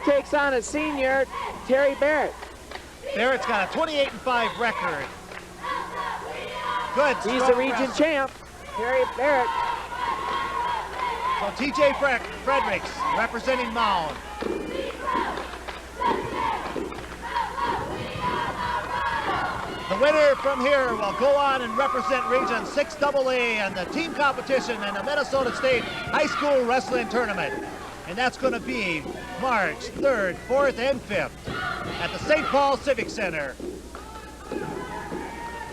takes on a senior, Terry Barrett. Barrett's got a 28-5 record. Good. He's the region champ, Terry Barrett. So TJ Fredericks representing Mound. The winner from here will go on and represent Region 6AA in the team competition in the Minnesota State High School Wrestling Tournament. And that's going to be March 3rd, 4th, and 5th at the St. Paul Civic Center.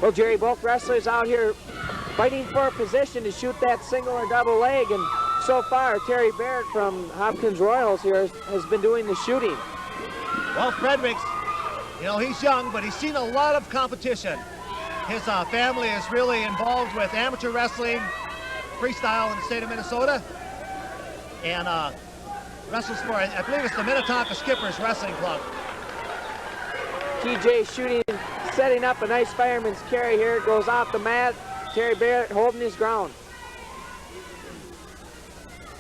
Well, Jerry, both wrestlers out here fighting for a position to shoot that single or double leg, and so far, Terry Barrett from Hopkins Royals here has been doing the shooting. Well, Fredericks, you know, he's young, but he's seen a lot of competition. His family is really involved with amateur wrestling, freestyle in the state of Minnesota, and wrestles for, I believe it's the Minnetonka Skippers Wrestling Club. TJ shooting, setting up a nice fireman's carry here, goes off the mat. Terry Barrett holding his ground.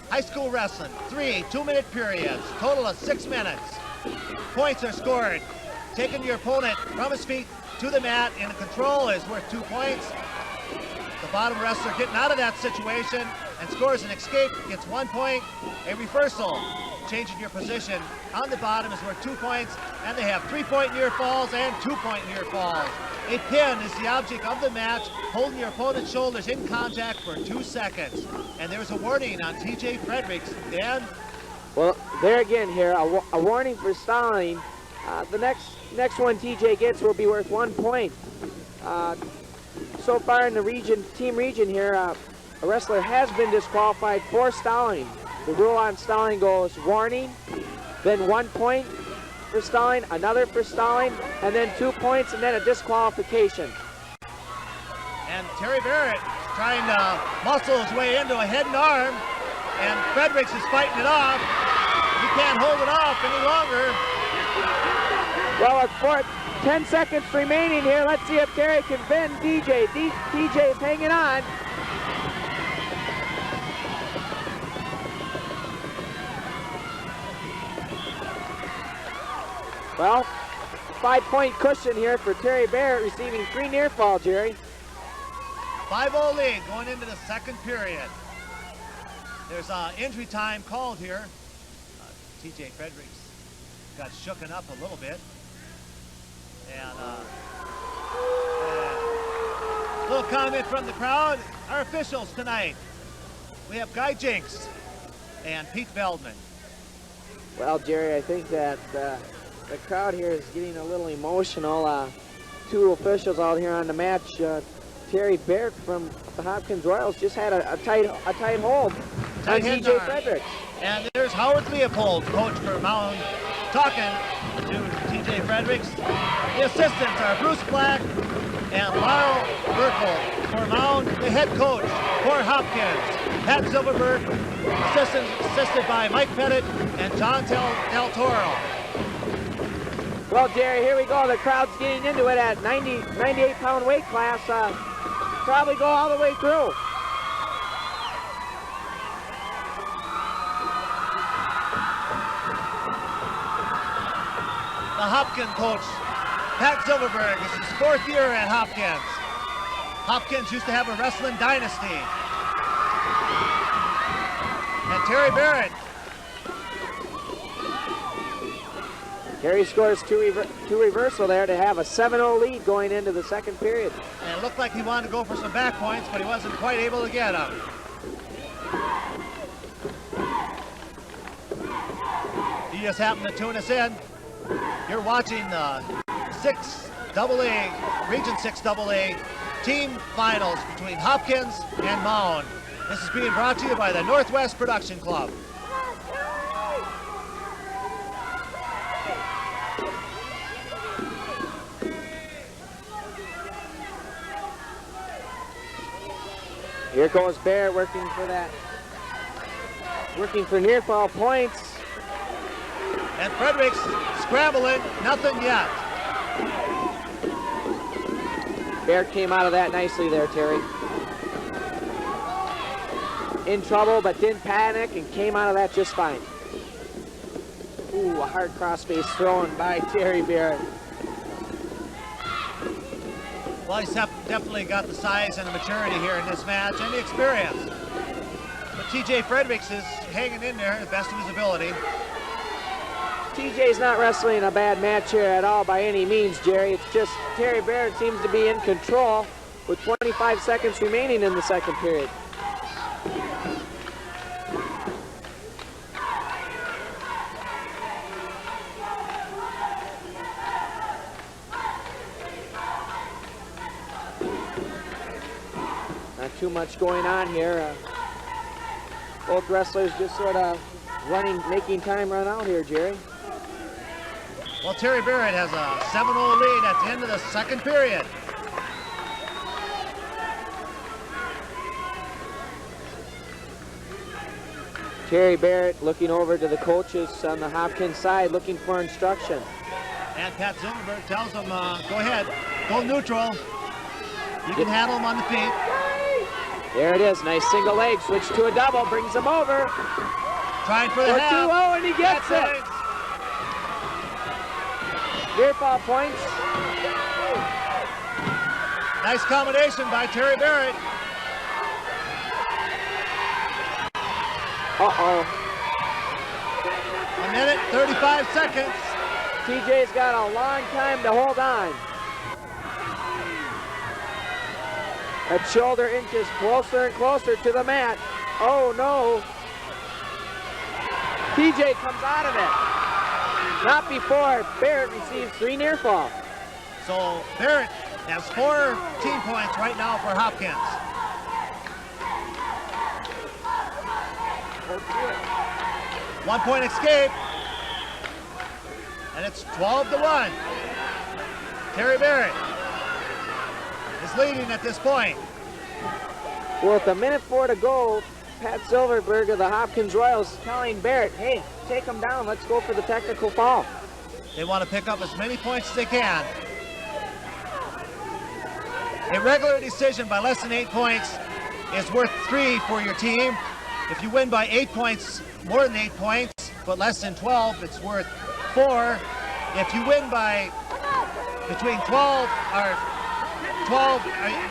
High school wrestling, 3 2-minute periods, total of 6 minutes. Points are scored. Taking your opponent from his feet to the mat in a control is worth 2 points. The bottom wrestler getting out of that situation and scores an escape gets 1 point. A reversal, changing your position on the bottom, is worth 2 points, and they have 3-point near falls and 2-point near falls. A pin is the object of the match, holding your opponent's shoulders in contact for 2 seconds. And there's a warning on TJ Fredericks. Dan? Well, there again here, a warning for stalling. The next one TJ gets will be worth 1 point. So far in the team region here, a wrestler has been disqualified for stalling. The rule on stalling goes warning, then 1 point for stalling, another for stalling, and then 2 points, and then a disqualification. And Terry Barrett trying to muscle his way into a head and arm, and Fredericks is fighting it off. He can't hold it off any longer. Well, it's 10 seconds remaining here. Let's see if Terry can bend TJ. TJ is hanging on. Well, 5-point cushion here for Terry Barrett, receiving 3 near fall, Jerry. 5-0 lead going into the second period. There's injury time called here. TJ Fredericks got shooken up a little bit. And a little comment from the crowd. Our officials tonight, we have Guy Jinks and Pete Veldman. Well, Jerry, I think that the crowd here is getting a little emotional. 2 officials out here on the match. Terry Barrett from the Hopkins Royals just had a tight hold on TJ Fredericks. And there's Howard Leopold, coach for Mound, talking to TJ Fredericks. The assistants are Bruce Black and Lyle Burkle for Mound, the head coach for Hopkins. Pat Silverberg, assisted by Mike Pettit and John Del Toro. Well, Jerry, here we go. The crowd's getting into it at 98-pound weight class. Probably go all the way through. The Hopkins coach, Pat Silverberg, this is his 4th year at Hopkins. Hopkins used to have a wrestling dynasty. And Terry Barrett. Terry scores two reversal there to have a 7-0 lead going into the second period. And it looked like he wanted to go for some back points, but he wasn't quite able to get them. He just happened to tune us in. You're watching the Region 6AA team finals between Hopkins and Mound. This is being brought to you by the Northwest Production Club. Here goes Barrett working for near fall points. And Fredericks scrambling, nothing yet. Barrett came out of that nicely there, Terry. In trouble, but didn't panic and came out of that just fine. Ooh, a hard crossface thrown by Terry Barrett. Well, he's definitely got the size and the maturity here in this match and the experience. But TJ Fredericks is hanging in there, the best of his ability. TJ's not wrestling a bad match here at all by any means, Jerry. It's just Terry Barrett seems to be in control with 25 seconds remaining in the second period. Not too much going on here. Both wrestlers just sort of making time run out here, Jerry. Well, Terry Barrett has a 7-0 lead at the end of the second period. Terry Barrett looking over to the coaches on the Hopkins side, looking for instruction. And Pat Silverberg tells him, go ahead, go neutral. You can handle him on the feet. There it is, nice single leg, switch to a double, brings him over. Trying for the half. 2-0, and he gets it. Near fall points. Nice combination by Terry Barrett. Uh-oh. 1 minute, 35 seconds. TJ's got a long time to hold on. That shoulder inches closer and closer to the mat. Oh no. TJ comes out of it. Not before Barrett receives 3 near fall. So Barrett has 4 team points right now for Hopkins. One-point escape. And it's 12-1. Terry Barrett is leading at this point. Well, with 1:04 to go, Pat Silverberg of the Hopkins Royals telling Barrett, hey, take him down, let's go for the technical fall. They want to pick up as many points as they can. A regular decision by less than 8 points is worth 3 for your team. If you win by 8 points, more than 8 points, but less than 12, it's worth 4. If you win by between 12 or 12,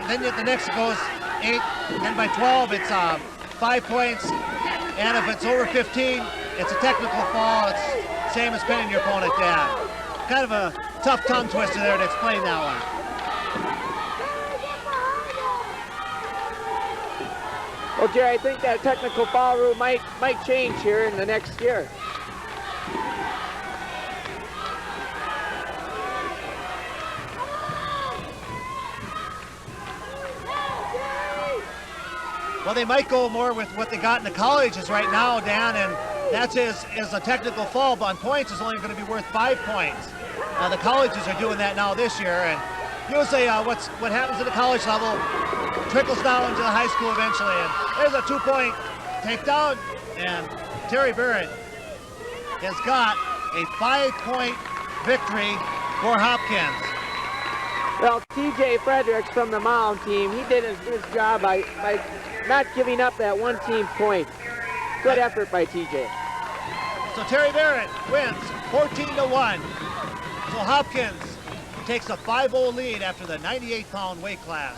then the next goes 8, and by 12 it's 5 points, and if it's over 15, it's a technical fall. It's same as pinning your opponent down. Kind of a tough tongue twister there to explain that one. Well, Jerry, I think that technical foul rule might change here in the next year. Well, they might go more with what they got in the colleges right now, Dan, and that's is a technical fall, but on points is only going to be worth 5 points. The colleges are doing that now this year, and usually what happens at the college level trickles down into the high school eventually, and there's a 2-point takedown, and Terry Barrett has got a 5-point victory for Hopkins. Well, TJ Fredericks from the Mound team, he did his job by not giving up that 1 team point. Good effort by TJ. So Terry Barrett wins 14-1. So Hopkins takes a 5-0 lead after the 98-pound weight class.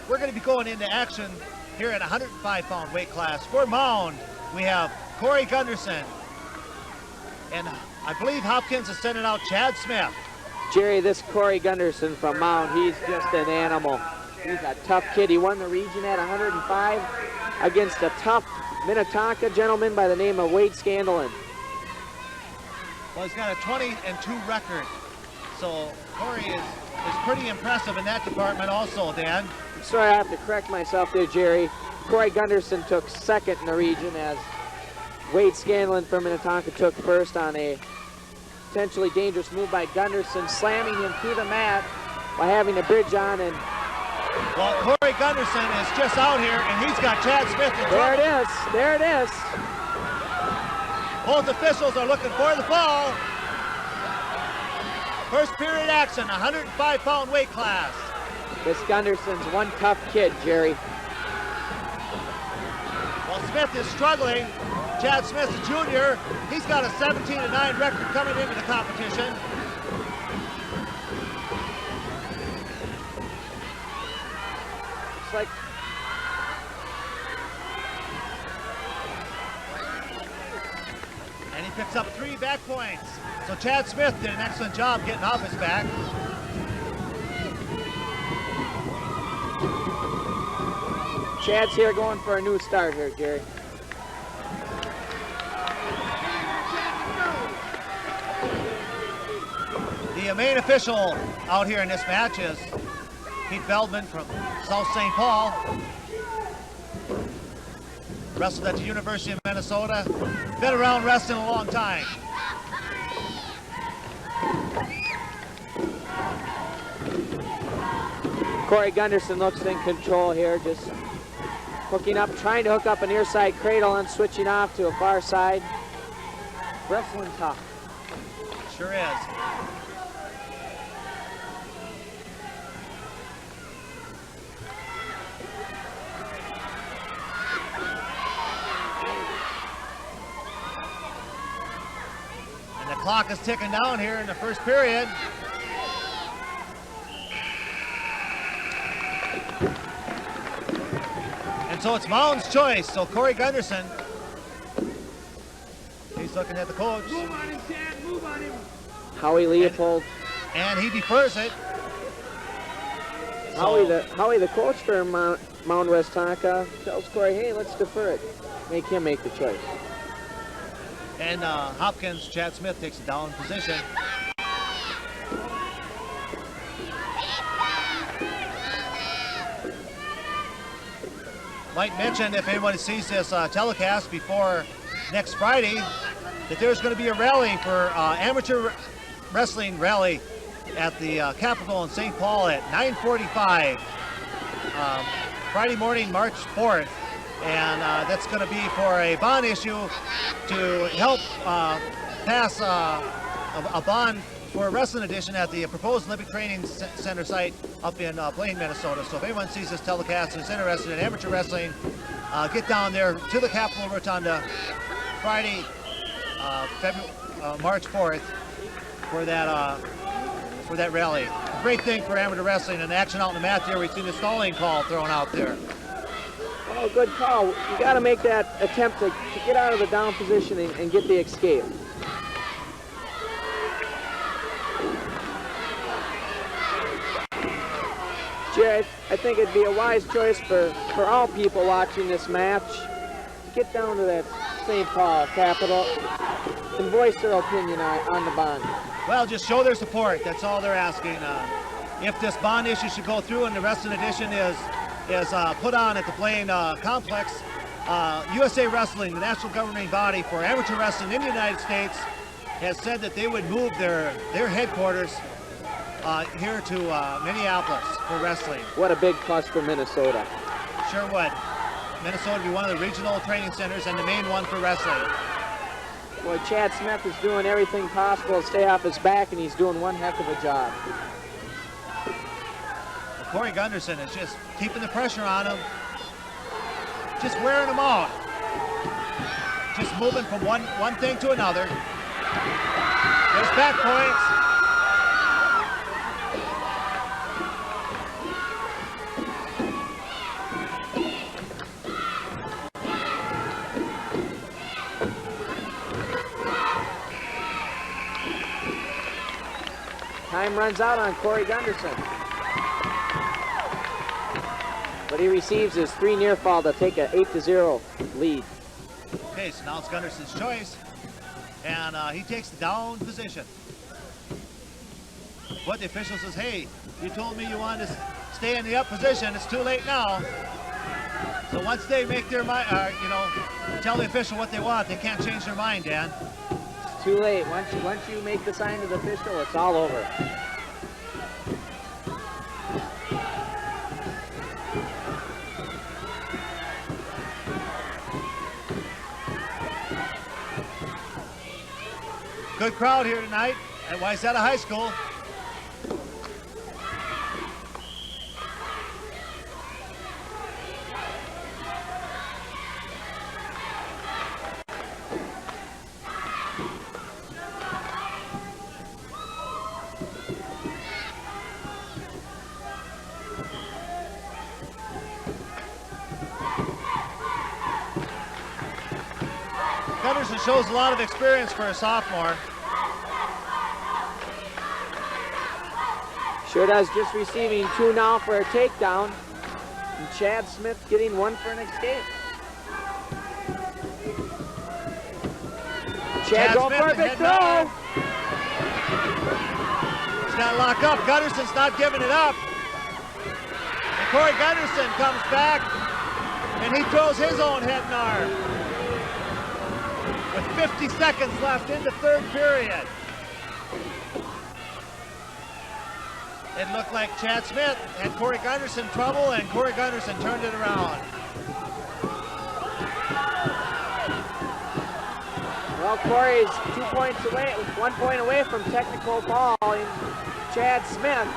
We're going to be going into action here at 105-pound weight class. For Mound, we have Corey Gunderson. And I believe Hopkins is sending out Chad Smith. Jerry, this Corey Gunderson from Mound, he's just an animal. He's a tough kid. He won the region at 105 against a tough Minnetonka gentleman by the name of Wade Scanlon. Well, he's got a 20-2 record. So Corey is pretty impressive in that department also, Dan. I'm sorry, I have to correct myself there, Jerry. Corey Gunderson took second in the region as Wade Scanlon from Minnetonka took first on a potentially dangerous move by Gunderson, slamming him to the mat by having a bridge on. And well, Corey Gunderson is just out here, and he's got Chad Smith in trouble. There it is. There it is. Both officials are looking for the fall. First period action, 105-pound weight class. This Gunderson's one tough kid, Jerry. Well, Smith is struggling. Chad Smith, the junior, he's got a 17-9 record coming into the competition. It's like and he picks up 3 back points. So Chad Smith did an excellent job getting off his back. Chad's here going for a new start here, Jerry. The main official out here in this match is Pete Feldman from South St. Paul. Wrestled at the University of Minnesota. Been around wrestling a long time. Corey Gunderson looks in control here, just hooking up, trying to hook up a near side cradle and switching off to a far side. Wrestling tough. Sure is. And the clock is ticking down here in the first period. And so it's Mound's choice. So Corey Gunderson, he's looking at the coach. Move on him, Chad, move on him. Howie Leopold. And he defers it. Howie, the coach for Mound-Westonka, tells Corey, hey, let's defer it. Make him make the choice. And Hopkins, Chad Smith takes a down position. Might mention, if anybody sees this telecast before next Friday, that there's going to be a rally for amateur wrestling rally at the Capitol in St. Paul at 9:45 Friday morning, March 4th. And that's going to be for a bond issue to help pass a bond for a wrestling edition at the proposed Olympic Training Center site up in Blaine, Minnesota. So if anyone sees this telecast and is interested in amateur wrestling, get down there to the Capitol Rotunda Friday, March 4th for that rally. Great thing for amateur wrestling and action out in the mat there. We've seen the stalling call thrown out there. Oh, good call. You got to make that attempt to get out of the down position and get the escape. Jerry, I think it'd be a wise choice for all people watching this match to get down to that St. Paul Capitol and voice their opinion on the bond. Well, just show their support. That's all they're asking. If this bond issue should go through and the wrestling edition is put on at the Blaine complex, USA Wrestling, the national governing body for amateur wrestling in the United States, has said that they would move their headquarters here to Minneapolis for wrestling. What a big plus for Minnesota. Sure would. Minnesota would be one of the regional training centers and the main one for wrestling. Boy, Chad Smith is doing everything possible to stay off his back, and he's doing one heck of a job. Corey Gunderson is just keeping the pressure on him, just wearing him out, just moving from one thing to another. There's back points. Time runs out on Corey Gunderson. But he receives his 3 near fall to take an 8-0 lead. Okay, so now it's Gunderson's choice. And he takes the down position. But the official says, hey, you told me you wanted to stay in the up position. It's too late now. So once they make their mind, tell the official what they want, they can't change their mind, Dan. It's too late. Once you make the sign to the official, it's all over. Good crowd here tonight at Wayzata High School. shows a lot of experience for a sophomore. Sure does, just receiving 2 now for a takedown. And Chad Smith getting 1 for an escape. Chad going for a big throw. He's got to lock up. Gunderson's not giving it up. And Corey Gunderson comes back, and he throws his own head and arm. With 50 seconds left in the third period. It looked like Chad Smith had Corey Gunderson trouble, and Corey Gunderson turned it around. Well, Corey's 2 points away, 1 point away from technical foul in Chad Smith.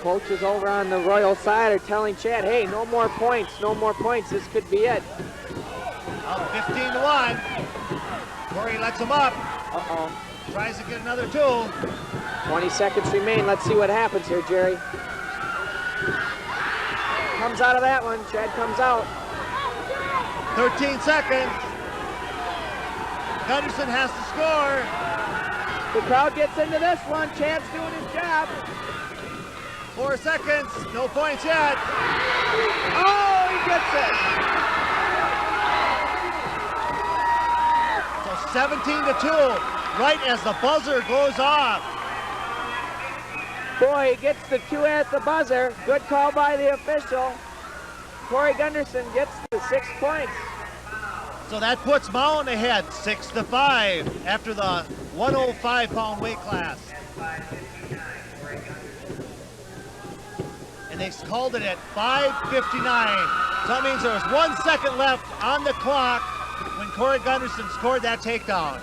Coaches over on the Royal side are telling Chad, hey, no more points, no more points. This could be it. Up 15-1. Corey lets him up. Uh-oh. Tries to get another 2. 20 seconds remain. Let's see what happens here, Jerry. Comes out of that one. Chad comes out. 13 seconds. Gunderson has to score. The crowd gets into this one. Chad's doing his job. 4 seconds. No points yet. Oh, he gets it. So 17-2. Right as the buzzer goes off. Boy, he gets the 2 at the buzzer. Good call by the official. Corey Gunderson gets the 6 points. So that puts Mound ahead 6-5 after the 105-pound weight class. And they called it at 5:59. So that means there was 1 second left on the clock when Corey Gunderson scored that takedown.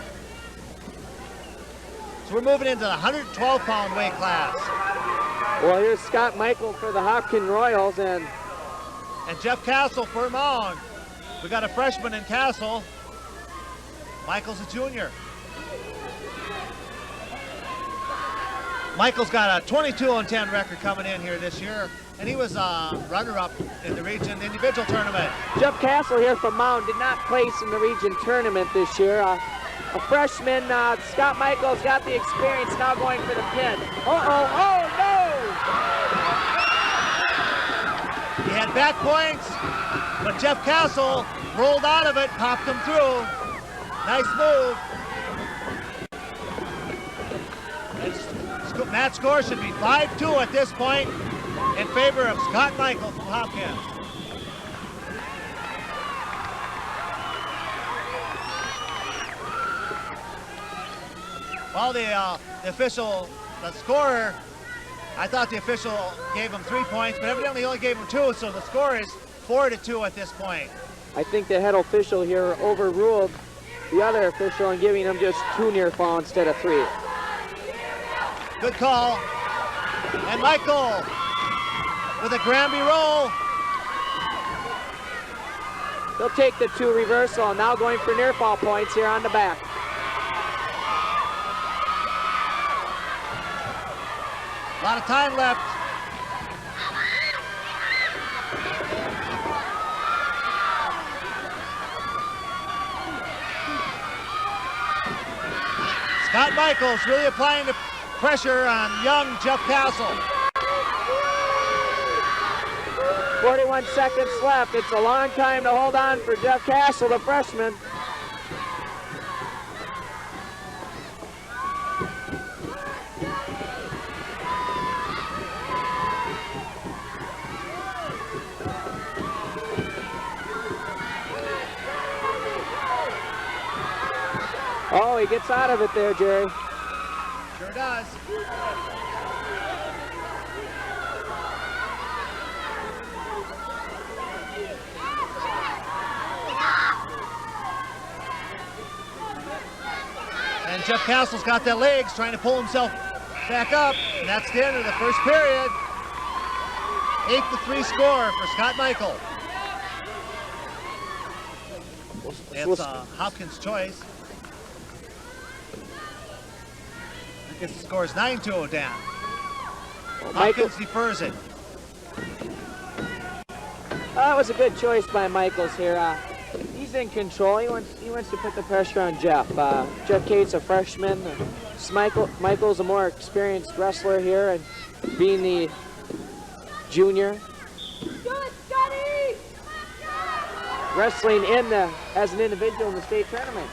So we're moving into the 112-pound weight class. Well, here's Scott Michael for the Hopkins Royals and Jeff Castle for Mound. We got a freshman in Castle. Michael's a junior. Michael's got a 22-10 record coming in here this year, and he was a runner-up in the region individual tournament. Jeff Castle here from Mound did not place in the region tournament this year. A freshman, Scott Michael's got the experience now going for the pin. Uh-oh, oh no! He had back points, but Jeff Castle rolled out of it, popped him through. Nice move. Match score should be 5-2 at this point in favor of Scott Michael from Hopkins. Well, the scorer, I thought the official gave him 3 points, but evidently he only gave him 2, so the score is 4-2 at this point. I think the head official here overruled the other official and giving him just 2 near fall instead of 3. Good call. And Michael with a Granby roll. He'll take the 2 reversal, and now going for near fall points here on the back. A lot of time left. Scott Michaels really applying the pressure on young Jeff Castle. 41 seconds left. It's a long time to hold on for Jeff Castle, the freshman. Oh, he gets out of it there, Jerry. Sure does. And Jeff Castle's got the legs trying to pull himself back up. And that's the end of the first period. 8-3 score for Scott Michael. It's Hopkins' choice. Hopkins scores 9-2, Dan. Michael, Hopkins defers it. that was a good choice by Michaels here. He's in control. He wants to put the pressure on Jeff. Jeff Cates, a freshman. Michael's a more experienced wrestler here, and being the junior. Wrestling as an individual in the state tournament.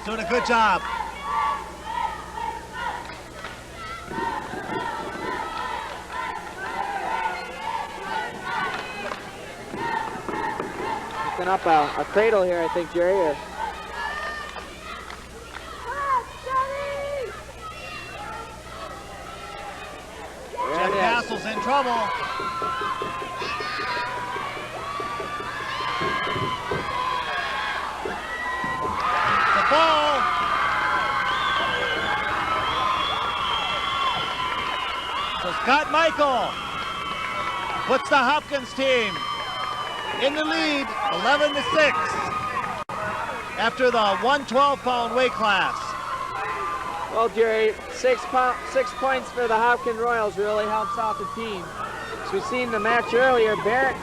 Doing a good job. Picking up a cradle here, I think, Jerry. Jeff Castle's in trouble. The ball. So Scott Michael puts the Hopkins team in the lead, 11-6, after the 112-pound weight class. Well, Jerry, 6 points for the Hopkins Royals really helps out the team. As we've seen the match earlier, Barrett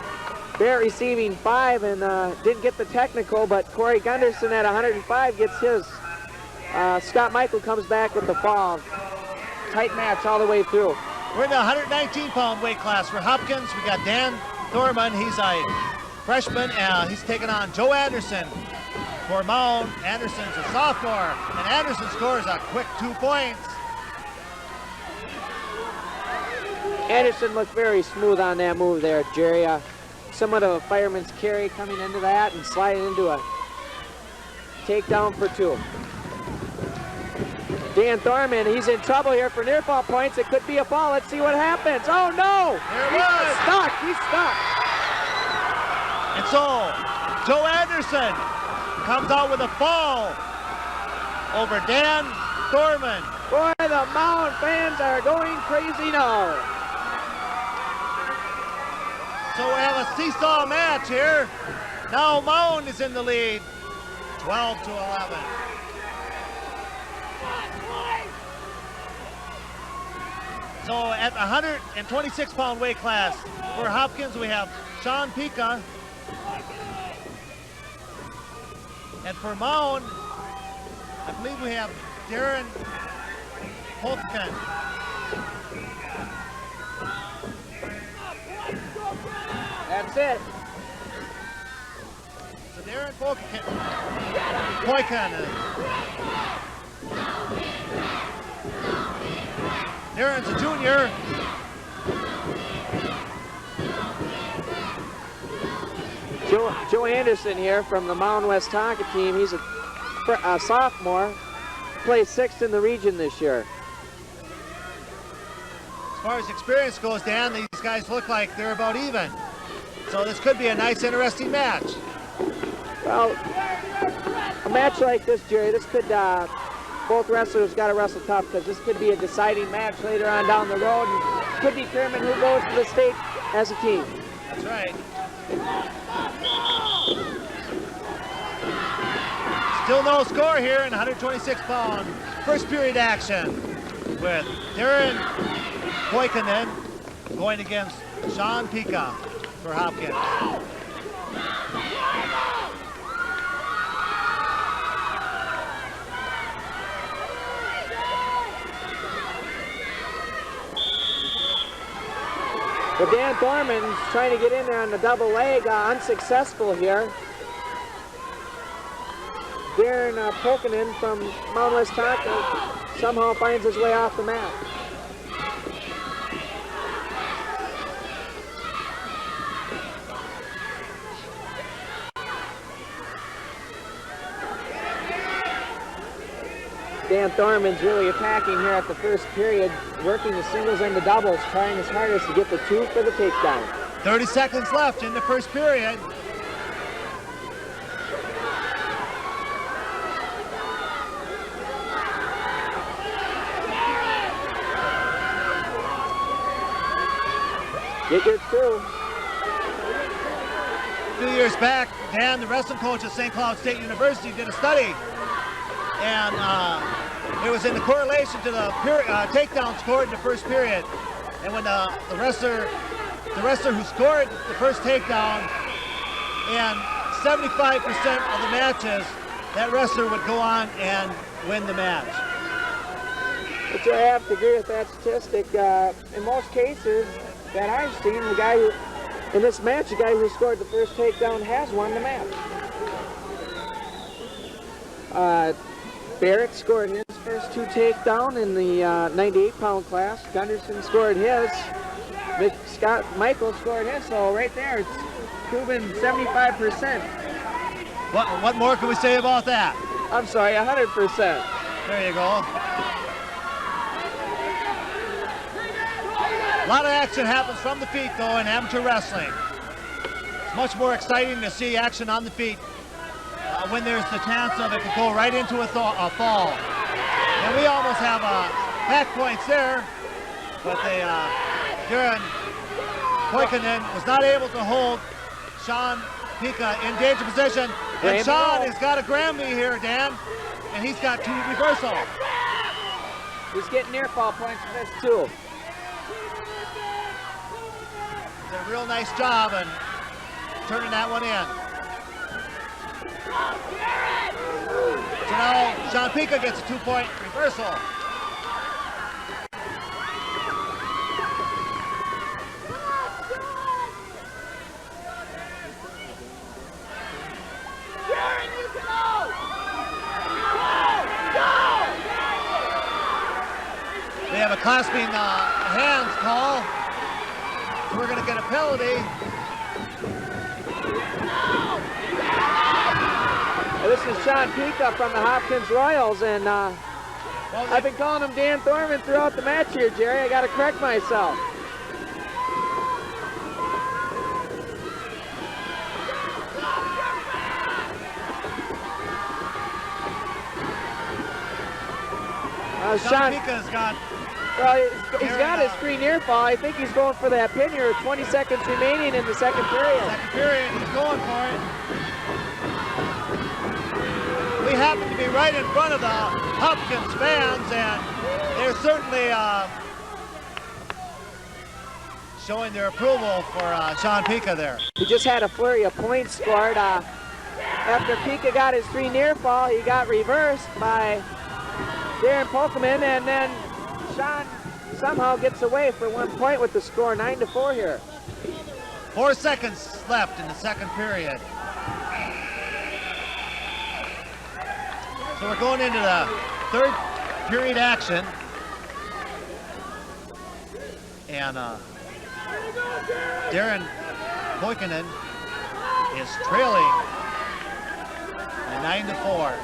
receiving 5 and didn't get the technical, but Corey Gunderson at 105 gets his. Scott Michael comes back with the fall. Tight match all the way through. We're in the 119-pound weight class for Hopkins. We got Dan Thorman. He's a freshman. He's taking on Joe Anderson for Mound. Anderson's a sophomore, and Anderson scores a quick 2 points. Anderson looked very smooth on that move there, Jerry. Somewhat of a fireman's carry coming into that and sliding into a takedown for 2. Dan Thorman, he's in trouble here for near fall points. It could be a fall. Let's see what happens. Oh no! He's stuck. He's stuck. And so Joe Anderson comes out with a fall over Dan Thorman. Boy, the Mound fans are going crazy now. So we have a seesaw match here. Now Mound is in the lead, 12-11. So at the 126-pound weight class for Hopkins, we have Sean Pika. And for Mound, I believe we have Darren Hopkins. That's it. So Darren Hopkins. Darren's a junior. Joe Anderson here from the Mound-Westonka team. He's a sophomore. Plays 6th in the region this year. As far as experience goes, Dan, these guys look like they're about even. So this could be a nice, interesting match. Well, a match like this, Jerry, this could, both wrestlers got to wrestle tough because this could be a deciding match later on down the road and could determine who goes to the state as a team. That's right. Still no score here in 126-pound first period action with Darren Poikanen going against Sean Pika for Hopkins. But Dan Thorman's trying to get in there on the double leg, unsuccessful here. Darren Poikanen from Mound-Westonka somehow finds his way off the mat. Dan Thorman's really attacking here at the first period, working the singles and the doubles, trying his hardest to get the 2 for the takedown. 30 seconds left in the first period. Get your 2. A few years back, Dan, the wrestling coach at St. Cloud State University, did a study. And it was in the correlation to the takedown scored in the first period. And when the wrestler who scored the first takedown, and 75% of the matches, that wrestler would go on and win the match. But I have to agree with that statistic. In most cases that I've seen, the guy who, in this match, the guy who scored the first takedown has won the match. Barrett scored his first 2 takedown in the 98-pound class. Gunderson scored his. Michael scored his. So right there, it's proven 75%. What more can we say about that? I'm sorry, 100%. There you go. A lot of action happens from the feet, though, in amateur wrestling. It's much more exciting to see action on the feet when there's the chance of it to go right into a fall. And we almost have back points there, but Darren Poikkanen was not able to hold Sean Pika in danger position. And Sean has got a Granby here, Dan, and he's got 2 reversal. He's getting near fall points for this, too. Did a real nice job in turning that one in. So now Sean Pika gets a 2-point reversal. We have a clasping hands call. We're going to get a penalty. This is Sean Pika from the Hopkins Royals, and I've been calling him Dan Thorman throughout the match here, Jerry. I got to correct myself. Sean Pika's got... Well, he's got his screen near fall. I think he's going for that pin here. 20 seconds remaining in the second period. Second period, he's going for it. We happen to be right in front of the Hopkins fans, and they're certainly showing their approval for Sean Pika there. He just had a flurry of points scored. After Pika got his 3 near fall, he got reversed by Darren Poikkanen, and then Sean somehow gets away for 1 point with the score 9-4 here. 4 seconds left in the second period. So we're going into the third period action. And Darren Poikkanen is trailing 9-4.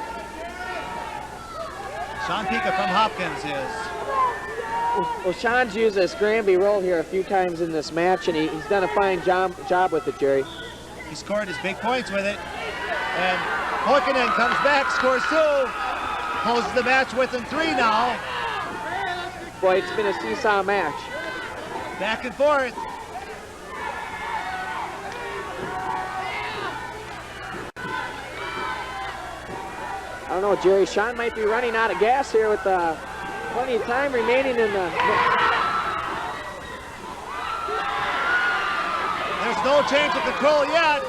Sean Pika from Hopkins is. Well, Sean's used this Granby roll here a few times in this match, and he's done a fine job with it, Jerry. He scored his big points with it. And Poikkanen comes back, scores 2, closes the match within 3 now. Boy, it's been a seesaw match. Back and forth. I don't know, Jerry. Sean might be running out of gas here with plenty of time remaining in the... There's no change of control yet.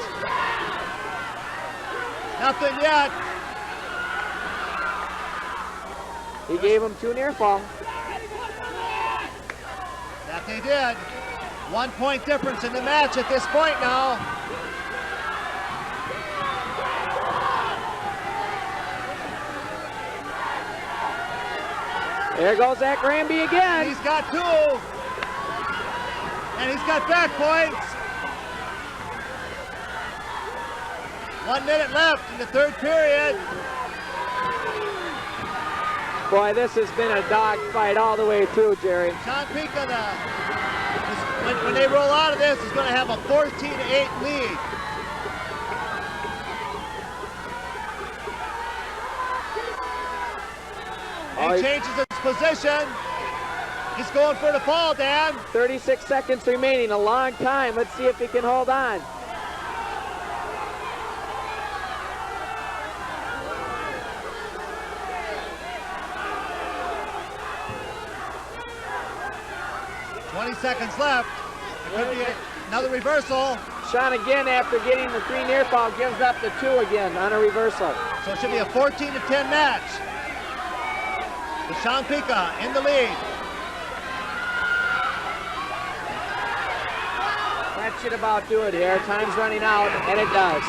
Nothing yet. He gave him 2 near fall. That they did. 1 point difference in the match at this point now. There goes that Granby again. He's got 2. And he's got back points. 1 minute left in the third period. Boy, this has been a dogfight all the way through, Jerry. Sean Pika, when they roll out of this, is going to have a 14-8 lead. He changes his position. He's going for the fall, Dan. 36 seconds remaining, a long time. Let's see if he can hold on. 20 seconds left. It could be another reversal. Shot again after getting the 3 near fall, gives up the 2 again on a reversal. So it should be a 14-10 match. Westonka in the lead. That should about do it here. Time's running out, and it does.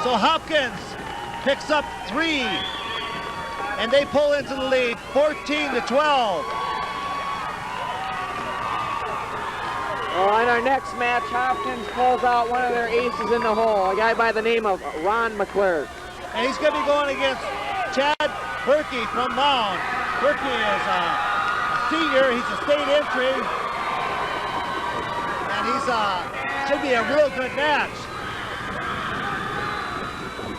So Hopkins picks up 3, and they pull into the lead, 14-12. Well, in our next match, Hopkins pulls out one of their aces in the hole, a guy by the name of Ron McClure. And he's going to be going against Chad Berkey from Mound. Berkey is a senior, he's a state entry, and he's should be a real good match.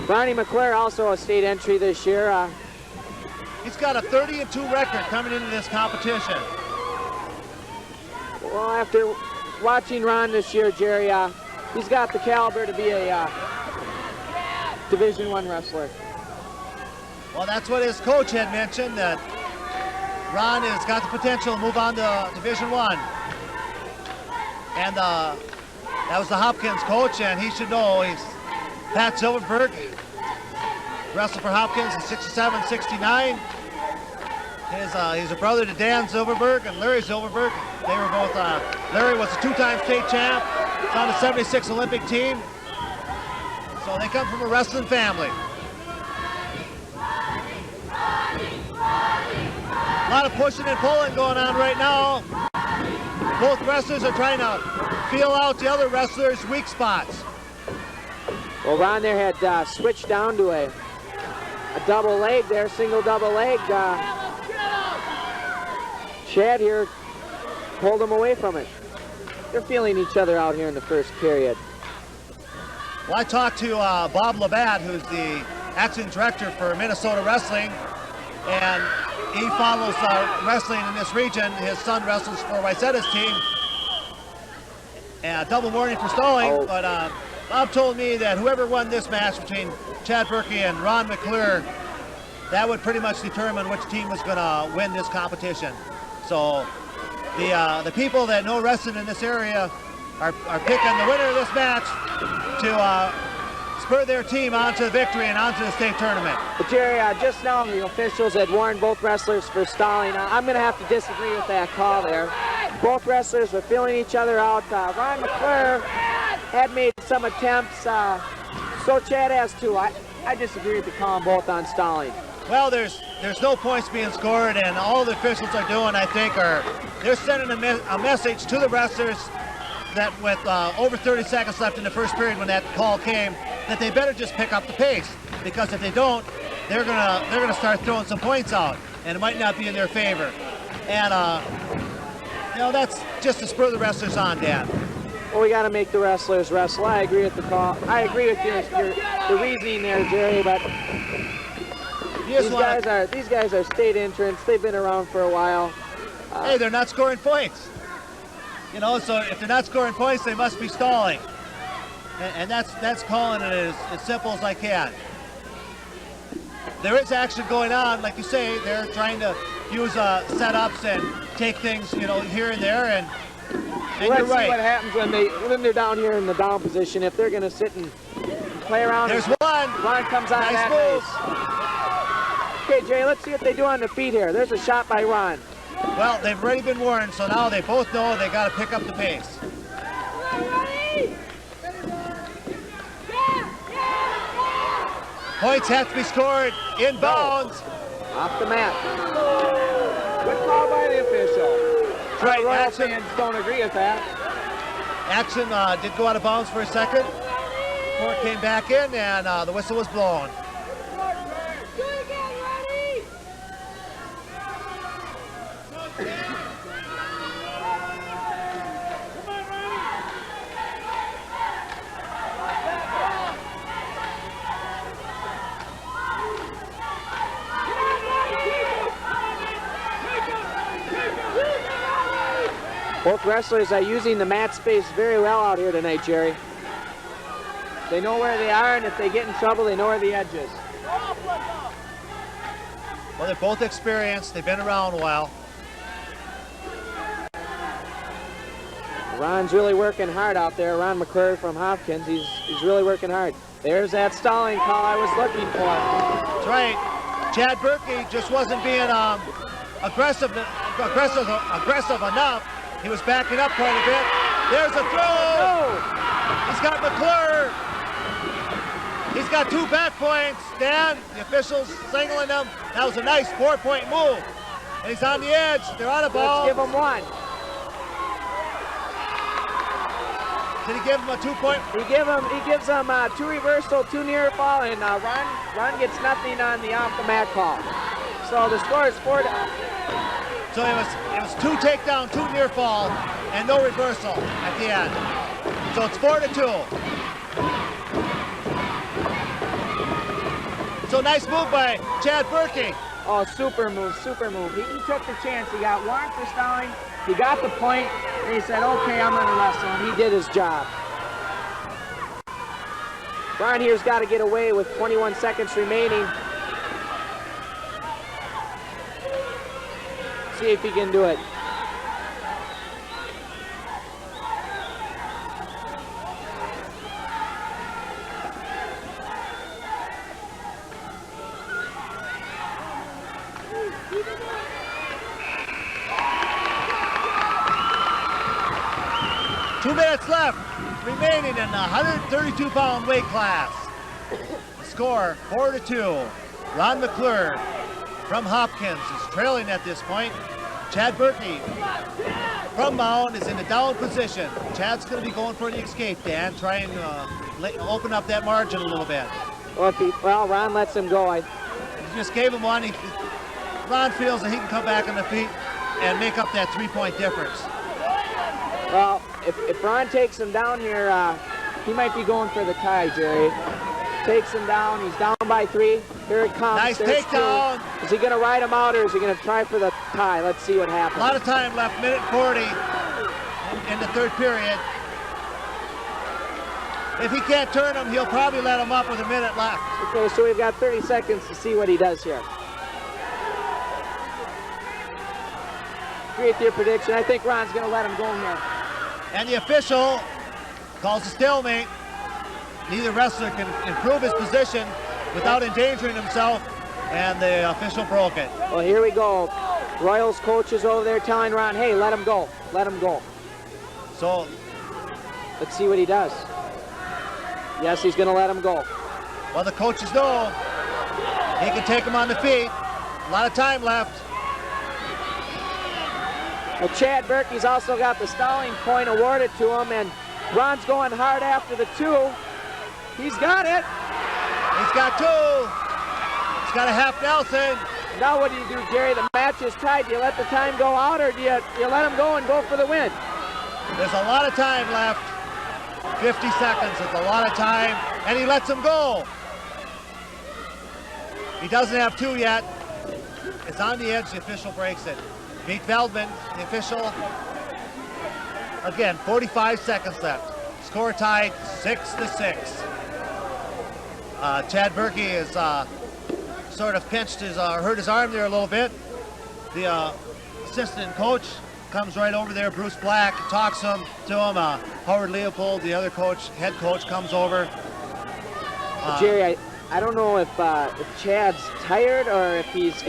Ronnie McClure, also a state entry this year. He's got a 30-2 record coming into this competition. Well, after watching Ron this year, Jerry, he's got the caliber to be a Division I wrestler. Well, that's what his coach had mentioned, that Ron has got the potential to move on to Division I. And that was the Hopkins coach, and he should know. He's Pat Silverberg, wrestled for Hopkins in 67, 69. He's a brother to Dan Silverberg and Larry Silverberg. They were both, Larry was a 2-time state champ. He's on the 76 Olympic team. So they come from a wrestling family. A lot of pushing and pulling going on right now. Both wrestlers are trying to feel out the other wrestlers' weak spots. Well, Ron there had switched down to a double leg there, single double leg. Chad here pulled him away from it. They're feeling each other out here in the first period. Well, I talked to Bob Labatt, who's the acting director for Minnesota Wrestling, and he follows wrestling in this region. His son wrestles for Wayzata's team. And double warning for stalling, but Bob told me that whoever won this match between Chad Berkey and Ron McClure, that would pretty much determine which team was going to win this competition. So the people that know wrestling in this area are picking the winner of this match to spur their team onto victory and onto the state tournament. But Jerry, just now the officials had warned both wrestlers for stalling. I'm going to have to disagree with that call there. Both wrestlers were feeling each other out. Ron McClure had made some attempts, so Chad has too. I disagree with the call on both on stalling. Well, there's no points being scored, and all the officials are doing, I think, they're sending a message to the wrestlers that with over 30 seconds left in the first period when that call came, that they better just pick up the pace, because if they don't, they're gonna start throwing some points out, and it might not be in their favor. And you know, that's just to spur the wrestlers on, Dan. Well, we got to make the wrestlers wrestle. I agree with the call. I agree with the reasoning there, Jerry. But these guys are state entrants. They've been around for a while. Hey, they're not scoring points. You know, so if they're not scoring points, they must be stalling. And that's calling it as simple as I can. There is action going on, like you say. They're trying to use setups and take things, you know, here and there. And let's you're right. See what happens when they're down here in the down position. If they're going to sit and play around. There's one. Ron comes out nice that move. Okay, Jay, let's see what they do on the feet here. There's a shot by Ron. Well, they've already been warned, so now they both know they got to pick up the pace. Points have to be scored inbounds. Off the mat. Good call by the official. Right, Royal action. fans don't agree with that. Action did go out of bounds for a second. Court came back in, and the whistle was blown. Both wrestlers are using the mat space very well out here tonight, Jerry. They know where they are, and if they get in trouble, they know where the edge is. Well, they're both experienced. They've been around a while. Ron's really working hard out there. Ron McClure from Hopkins. He's really working hard. There's that stalling call I was looking for. That's right. Chad Berkey just wasn't being aggressive enough. He was backing up quite a bit. There's a throw. He's got McClure. He's got 2 back points. Dan, the officials singling him. That was a nice 4-point move. And he's on the edge. They're on a ball. Let's give him 1. Did he give him a 2-point? He gives him 2 reversal, 2 near fall, and Ron gets nothing on the off the mat call. So the score is 4 to. So it was 2 takedown, 2 near fall, and no reversal at the end. So it's 4 to 2. So nice move by Chad Berkey. Oh, super move, super move. He took the chance. He got warned for stalling. He got the point, and he said, okay, I'm going to wrestle, and he did his job. Ron here's got to get away with 21 seconds remaining. See if he can do it. Two minutes left remaining in the 132-pound weight class. The score 4 to 2. Ron McClure from Hopkins is trailing at this point. Chad Berkey from Mound is in the down position. Chad's going to be going for the escape, Dan, trying to open up that margin a little bit. Well, Ron lets him go. He just gave him one. Ron feels that he can come back on the feet and make up that 3-point difference. Well, if Ron takes him down here, he might be going for the tie, Jerry. Takes him down. He's down by 3. Here it comes. Nice takedown. Is he going to ride him out, or is he going to try for the tie? Let's see what happens. A lot of time left, minute 40 in the 3rd period. If he can't turn him, he'll probably let him up with a minute left. Okay, so we've got 30 seconds to see what he does here. Agree with your prediction. I think Ron's going to let him go here. And the official calls a stalemate. Neither wrestler can improve his position without endangering himself, and the official broke it. Well, here we go. Royals coach is over there telling Ron, hey, let him go. Let him go. So let's see what he does. Yes, he's going to let him go. Well, the coaches know he can take him on the feet. A lot of time left. Well, Chad Berkey's also got the stalling point awarded to him, and Ron's going hard after the 2. He's got it. He's got 2. He's got a half Nelson. Now what do you do, Jerry? The match is tied. Do you let the time go out, or do you let him go and go for the win? There's a lot of time left. 50 seconds is a lot of time, and he lets him go. He doesn't have 2 yet. It's on the edge. The official breaks it. Pete Feldman, the official. Again, 45 seconds left. Score tied 6 to 6. Chad Berkey is sort of pinched his, hurt his arm there a little bit. The assistant coach comes right over there, Bruce Black, talks to him. Howard Leopold, the other coach, head coach, comes over. Jerry, I don't know if Chad's tired or if he's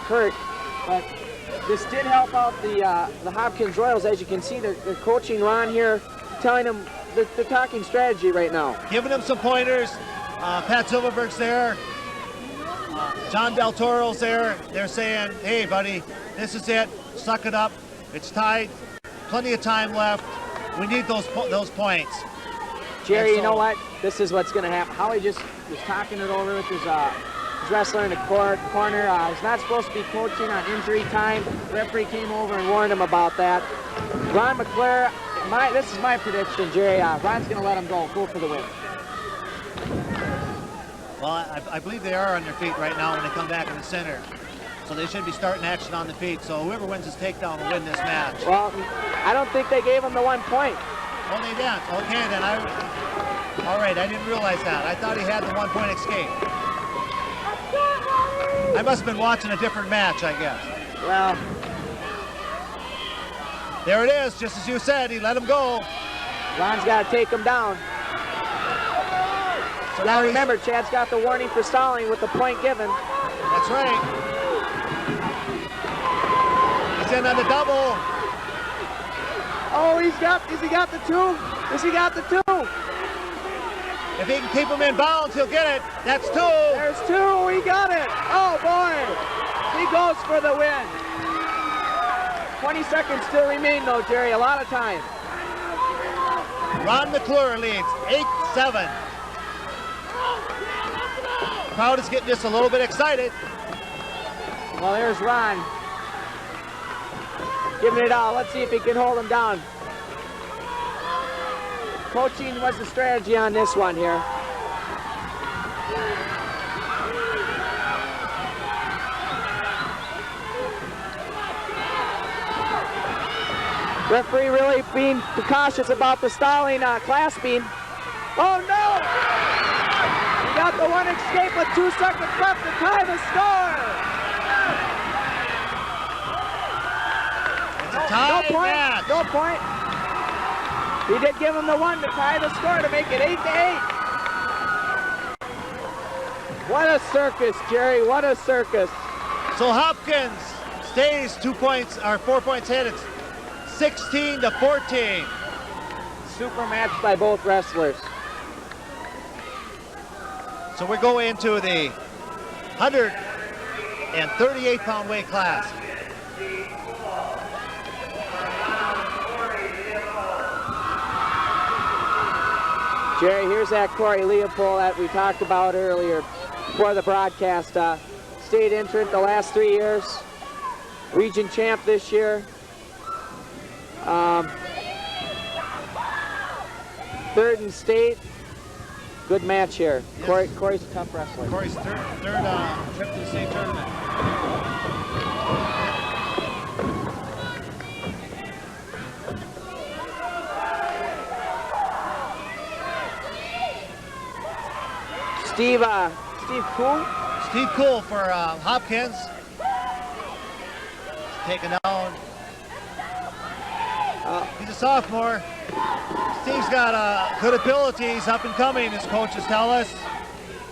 hurt, but this did help out the Hopkins Royals. As you can see, they're coaching Ron here, telling him they're talking strategy right now. Giving him some pointers. Pat Silverberg's there. John Del Toro's there. They're saying, hey, buddy, this is it. Suck it up. It's tied. Plenty of time left. We need those points. Jerry, you know what? This is what's going to happen. Howie just was talking it over with his wrestler in the corner. He's not supposed to be coaching on injury time. The referee came over and warned him about that. Ron McClure, this is my prediction, Jerry. Ron's going to let him go for the win. Well, I believe they are on their feet right now when they come back in the center. So they should be starting action on the feet. So whoever wins this takedown will win this match. Well, I don't think they gave him the 1 point. Oh, they didn't. Okay, then. All right, I didn't realize that. I thought he had the 1-point escape. I must have been watching a different match, I guess. Well, there it is, just as you said, he let him go. Ron's got to take him down. So Now remember, Chad's got the warning for stalling with the point given. That's right. He's in on the double. Oh, has he got the two? Has he got the two? If he can keep him in bounds, he'll get it. That's two. There's two, he got it. Oh boy, he goes for the win. 20 seconds still remain though, Jerry, a lot of time. Ron McClure leads 8-7. Crowd is getting just a little bit excited. Well, there's Ron. Giving it all. Let's see if he can hold him down. Coaching was the strategy on this one here. Referee really being cautious about the stalling, clasping. Oh no! He got the one escape with 2 seconds left to tie the score. It's a tie match. No point. He did give him the one to tie the score to make it 8-8. What a circus, Jerry, what a circus. So Hopkins stays 2 points, or 4 points ahead. It's 16-14. Super match by both wrestlers. So we go into the 138-pound weight class. Jerry, here's that Corey Leopold that we talked about earlier before the broadcast. State entrant the last 3 years, region champ this year. Third in state. Good match here. Yes. Corey's a tough wrestler. Corey's third trip to the state tournament. Steve Cool. Steve Cool for Hopkins. Taken down. He's a sophomore. Steve's got good abilities, up and coming, as coaches tell us.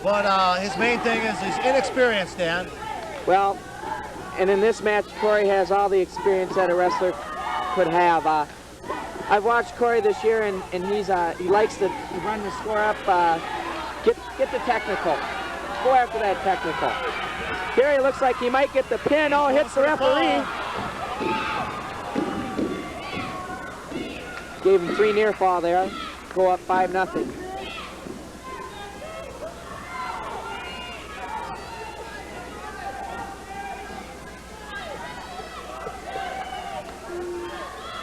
But his main thing is his inexperience, Dan. Well, and in this match, Corey has all the experience that a wrestler could have. I've watched Corey this year, and he likes to run the score up. Get the technical. Go after that technical. Gary looks like he might get the pin. Oh, hits the referee. Gave him 3 near fall there. Go up 5-0.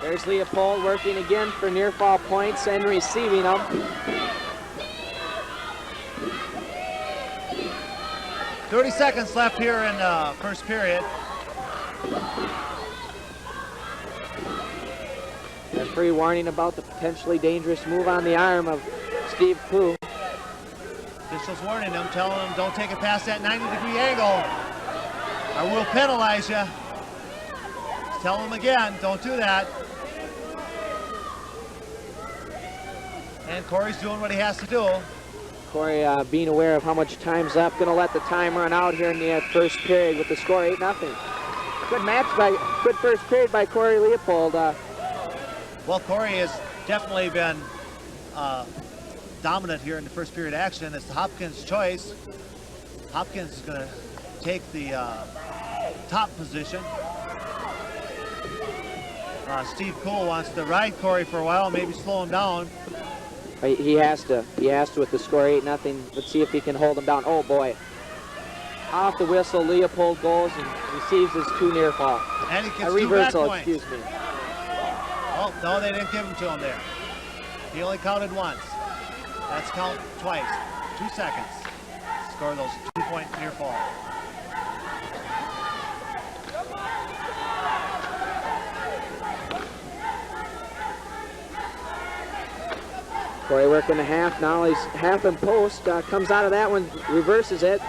There's Leopold working again for near fall points and receiving them. .30 seconds left here in first period. Referee warning about the potentially dangerous move on the arm of Steve Koo. Officials warning him, telling him don't take it past that 90-degree angle or we'll penalize you. Tell him again, don't do that. And Corey's doing what he has to do. Corey being aware of how much time's left, going to let the time run out here in the first period with the score 8-0. Good first period by Corey Leopold. Well, Corey has definitely been dominant here in the first period action. It's Hopkins' choice. Hopkins is going to take the top position. Steve Cole wants to ride Corey for a while, maybe slow him down. He has to with the score 8-0. Let's see if he can hold him down. Oh boy. Off the whistle, Leopold goes and receives his 2 near fall. And he gets a 2 back reversal, points. excuse me. Oh, no, they didn't give him to him there. He only counted once. That's count twice. 2 seconds. Score those 2-point near fall. Corey working the half. Now he's half in post. Comes out of that one, reverses it.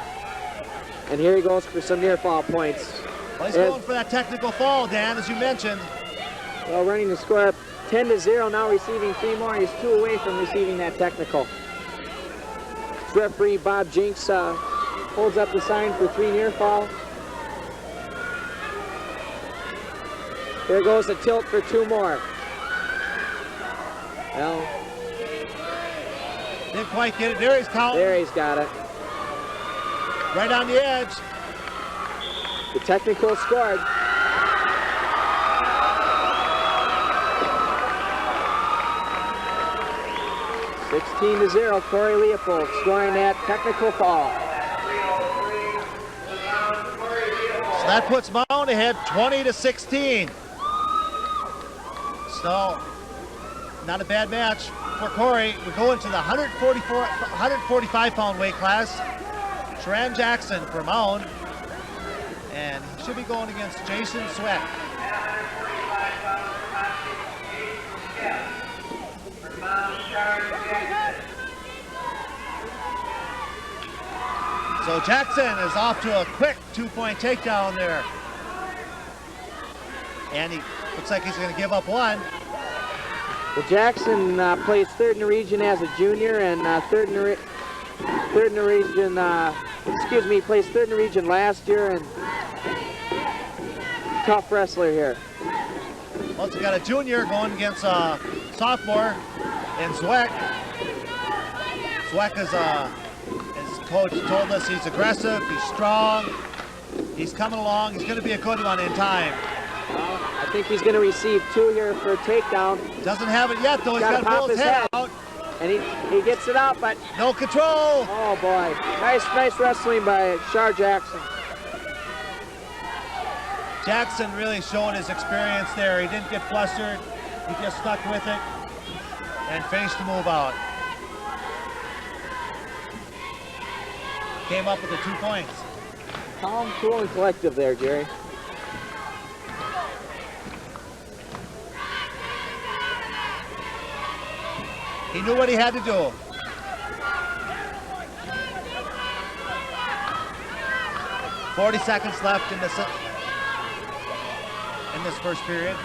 And here he goes for some near fall points. Well, he's going for that technical fall, Dan, as you mentioned. Well, running the score up 10-0, now receiving 3 more. He's 2 away from receiving that technical. Referee Bob Jinks holds up the sign for 3 near fall. There goes a tilt for 2 more. Well, didn't quite get it. There he's counting. There he's got it. Right on the edge. The technical scored. (16-0), Corey Leopold scoring that technical foul. So that puts Mound ahead 20-16. So, not a bad match for Corey. We go into the 145-pound weight class. Sharon Jackson for Mound. And he should be going against Jason Sweck. So Jackson is off to a quick 2-point takedown there. And he looks like he's going to give up 1. Well, Jackson plays 3rd in the region as a junior and 3rd in the region, plays 3rd in the region last year, and tough wrestler here. Also got a junior going against a sophomore in Zweck. Zweck is his coach told us he's aggressive, he's strong, he's coming along, he's going to be a good one in time. Well, I think he's going to receive 2 here for a takedown. Doesn't have it yet though, he's got to pull his head out. And he gets it out, but no control. Oh boy, nice wrestling by Shar Jackson. Jackson really showed his experience there. He didn't get flustered, he just stuck with it and finished the move out. Came up with the 2 points. Calm, cool, and collective there, Jerry. He knew what he had to do. "40 seconds left in this first period.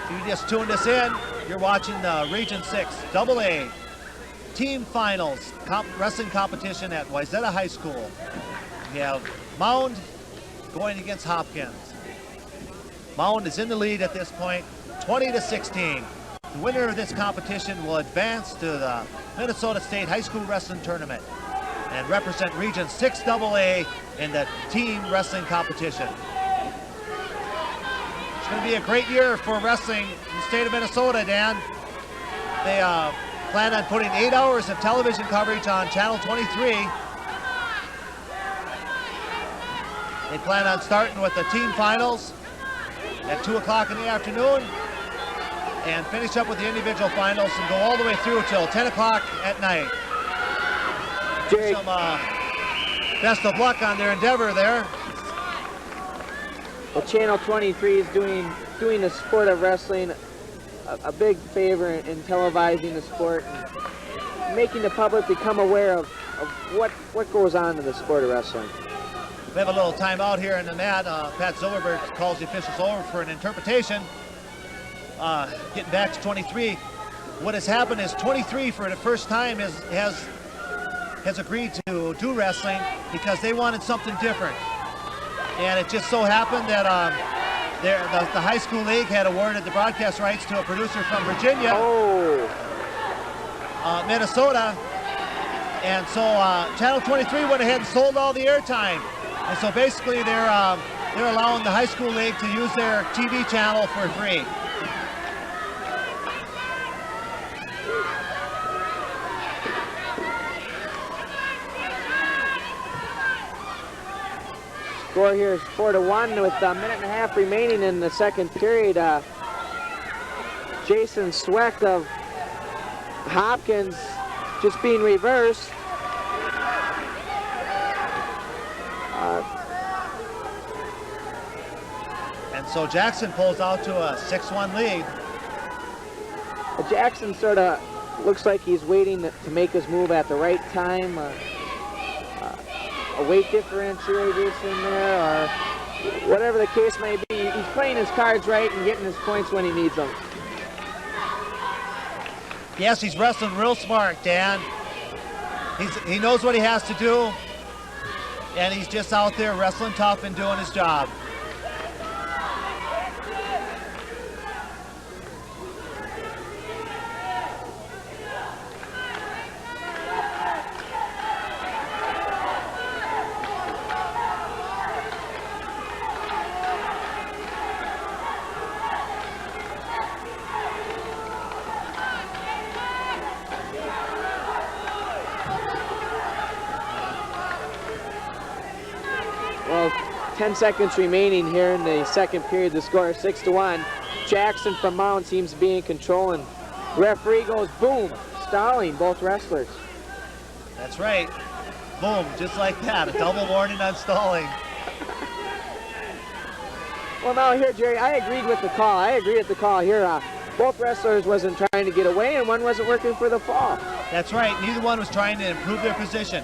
If you just tuned us in, you're watching the Region 6 AA Team Finals wrestling competition at Wayzata High School. We have Mound going against Hopkins. Mound is in the lead at this point, 20-16. The winner of this competition will advance to the Minnesota State High School Wrestling Tournament and represent Region 6 AA in the team wrestling competition. It's going to be a great year for wrestling in the state of Minnesota, Dan. They plan on putting 8 hours of television coverage on Channel 23. They plan on starting with the team finals at 2 o'clock in the afternoon and finish up with the individual finals and go all the way through till 10 o'clock at night. Jerry. Some best of luck on their endeavor there. Well, Channel 23 is doing the sport of wrestling a big favor in televising the sport and making the public become aware of what goes on in the sport of wrestling. We have a little timeout here in the mat. Pat Silverberg calls the officials over for an interpretation. Getting back to 23, what has happened is 23 for the first time has agreed to do wrestling because they wanted something different. And it just so happened that the high school league had awarded the broadcast rights to a producer from Virginia, Minnesota. And so Channel 23 went ahead and sold all the airtime. And so basically they're allowing the high school league to use their TV channel for free. Score here is 4-1 with a minute and a half remaining in the second period. Jason Sweck of Hopkins just being reversed. And so Jackson pulls out to a 6-1 lead. Jackson sort of looks like he's waiting to make his move at the right time. A weight differentiation there, or whatever the case may be. He's playing his cards right and getting his points when he needs them. Yes, he's wrestling real smart, Dan. He knows what he has to do, and he's just out there wrestling tough and doing his job. Well, 10 seconds remaining here in the second period. The score is 6-1. Jackson from Mound seems to be in control, and referee goes boom, stalling both wrestlers. That's right. Boom, just like that. A double warning on stalling. Well, now here, Jerry, I agreed with the call. I agree with the call here. Both wrestlers wasn't trying to get away, and one wasn't working for the fall. That's right. Neither one was trying to improve their position.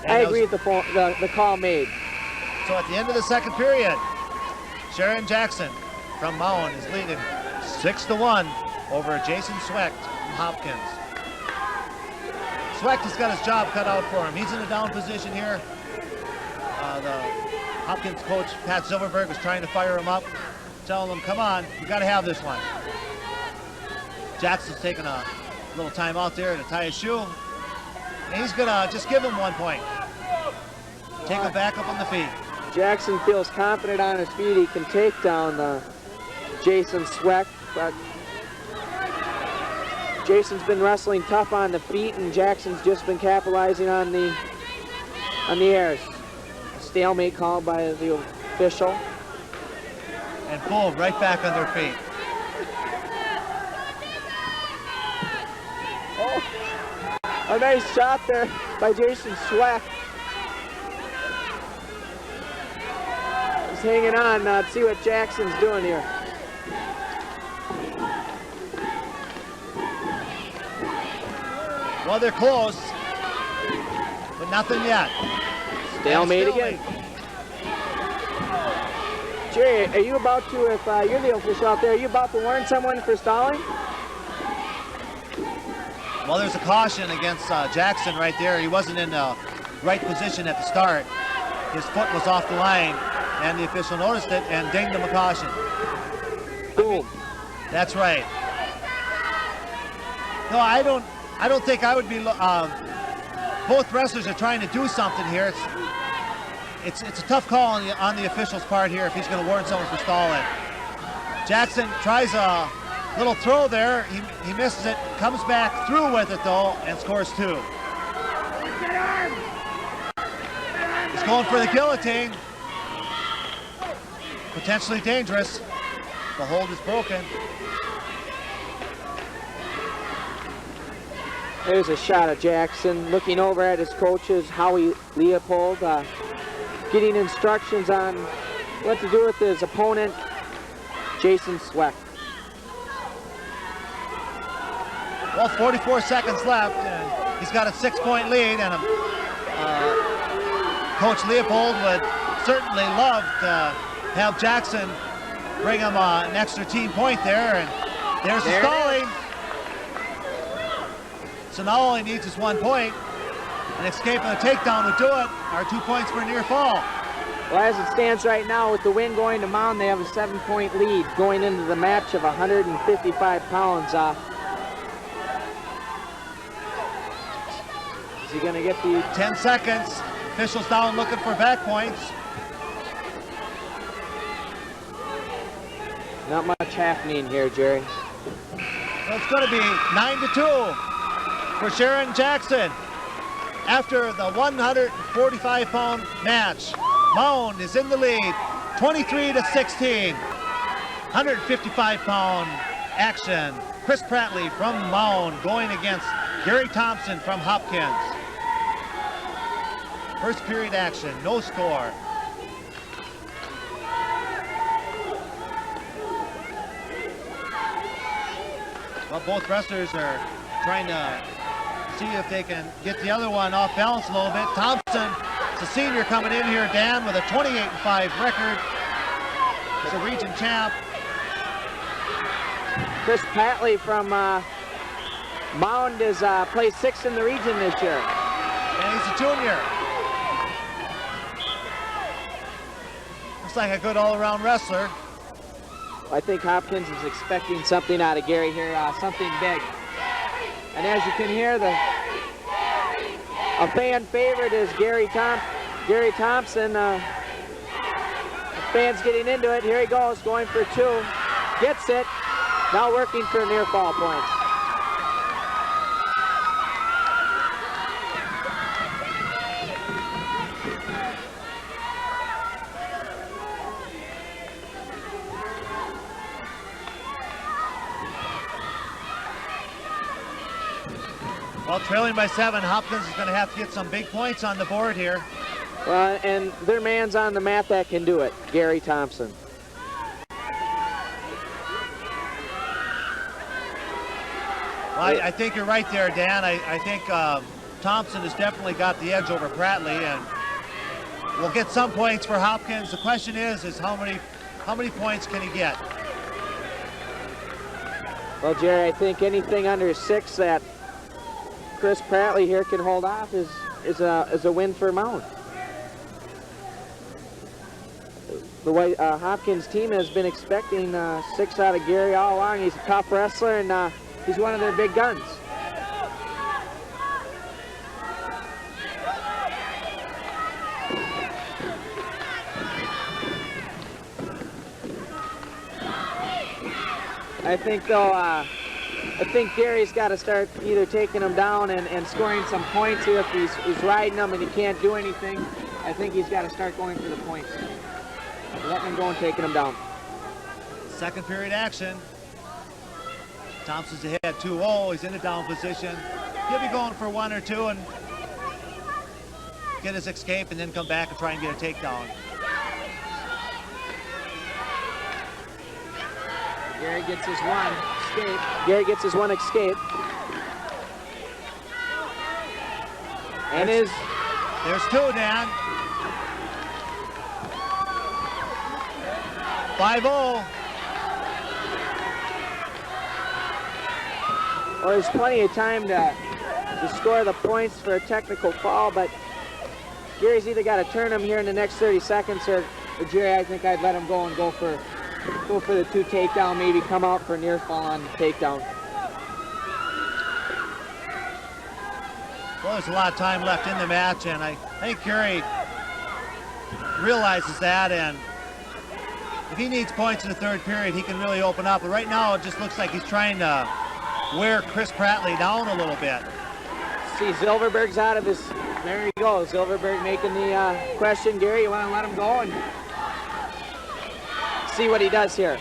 And I agree with the call made. So at the end of the second period, Sharon Jackson from Mound is leading 6-1 over Jason Swecht from Hopkins. Swecht has got his job cut out for him. He's in a down position here. The Hopkins coach, Pat Silverberg, was trying to fire him up, telling him, come on, you got to have this one. Jackson's taking a little time out there to tie his shoe. And he's going to just give him 1 point. Take him back up on the feet. Jackson feels confident on his feet. He can take down Jason Sweck, but Jason's been wrestling tough on the feet, and Jackson's just been capitalizing on the airs. A stalemate called by the official. And boom, right back on their feet. Oh, a nice shot there by Jason Sweck. Hanging on to see what Jackson's doing here. Well, they're close, but nothing yet. Stalemate again. Jerry, are you about to, if you're the official out there, are you about to warn someone for stalling? Well, there's a caution against Jackson right there. He wasn't in the right position at the start. His foot was off the line, and the official noticed it and dinged him a caution. Boom. That's right. No, I don't think I would be. Both wrestlers are trying to do something here. It's a tough call on the official's part here if he's going to warn someone for stalling. Jackson tries a little throw there. He misses it. Comes back through with it though and scores 2. He's going for the guillotine. Potentially dangerous. The hold is broken. There's a shot of Jackson looking over at his coaches, Howie Leopold, getting instructions on what to do with his opponent, Jason Sweck. Well, 44 seconds left, and he's got a 6-point lead, and Coach Leopold would certainly love to have Jackson bring him an extra team point there, and there's the stalling. So now all he needs is 1 point. An escape and a takedown would do it, or 2 points for a near fall. Well, as it stands right now, with the win going to Mound, they have a 7-point lead going into the match of 155 pounds. Is he going to get the 10 seconds? Officials down looking for back points. Not much happening here, Jerry. So it's going to be 9-2 for Sharon Jackson. After the 145-pound match, Mound is in the lead, 23-16. 155-pound action. Chris Prattley from Mound going against Gary Thompson from Hopkins. First period action, no score. Well, both wrestlers are trying to see if they can get the other one off balance a little bit. Thompson, it's a senior coming in here, Dan, with a 28-5 record. He's a region champ. Chris Patley from Mound is plays 6th in the region this year. And he's a junior. Looks like a good all-around wrestler. I think Hopkins is expecting something out of Gary here, something big. And as you can hear, a fan favorite is Gary Thompson. The fans getting into it. Here he goes, going for 2. Gets it. Now working for near fall points. Well, trailing by 7, Hopkins is going to have to get some big points on the board here. And their man's on the mat that can do it, Gary Thompson. Well, I think you're right there, Dan. I think Thompson has definitely got the edge over Pratley, and we'll get some points for Hopkins. The question is how many points can he get? Well, Jerry, I think anything under 6 that Chris Pratley here can hold off is a win for Mound. The way Hopkins team has been expecting 6 out of Gary all along. He's a tough wrestler, and he's one of their big guns. I think though, I think Gary's got to start either taking him down and scoring some points here. If he's riding him and he can't do anything, I think he's got to start going for the points. Letting him go and taking him down. Second period action. Thompson's ahead 2-0. He's in a down position. He'll be going for 1 or 2 and get his escape and then come back and try and get a takedown. Gary gets his 1 escape. Gary gets his 1 escape. And there's 2, Dan. 5-0. Well, there's plenty of time to score the points for a technical foul, but Gary's either got to turn him here in the next 30 seconds or Jerry, I think I'd let him go and go for the 2 takedown, maybe come out for near fall on takedown. Well, there's a lot of time left in the match, and I think Gary realizes that, and if he needs points in the 3rd period, he can really open up. But right now, it just looks like he's trying to wear Chris Pratley down a little bit. See, Silverberg's out of his. There he goes. Silverberg making the question. Gary, you want to let him go and see what he does here?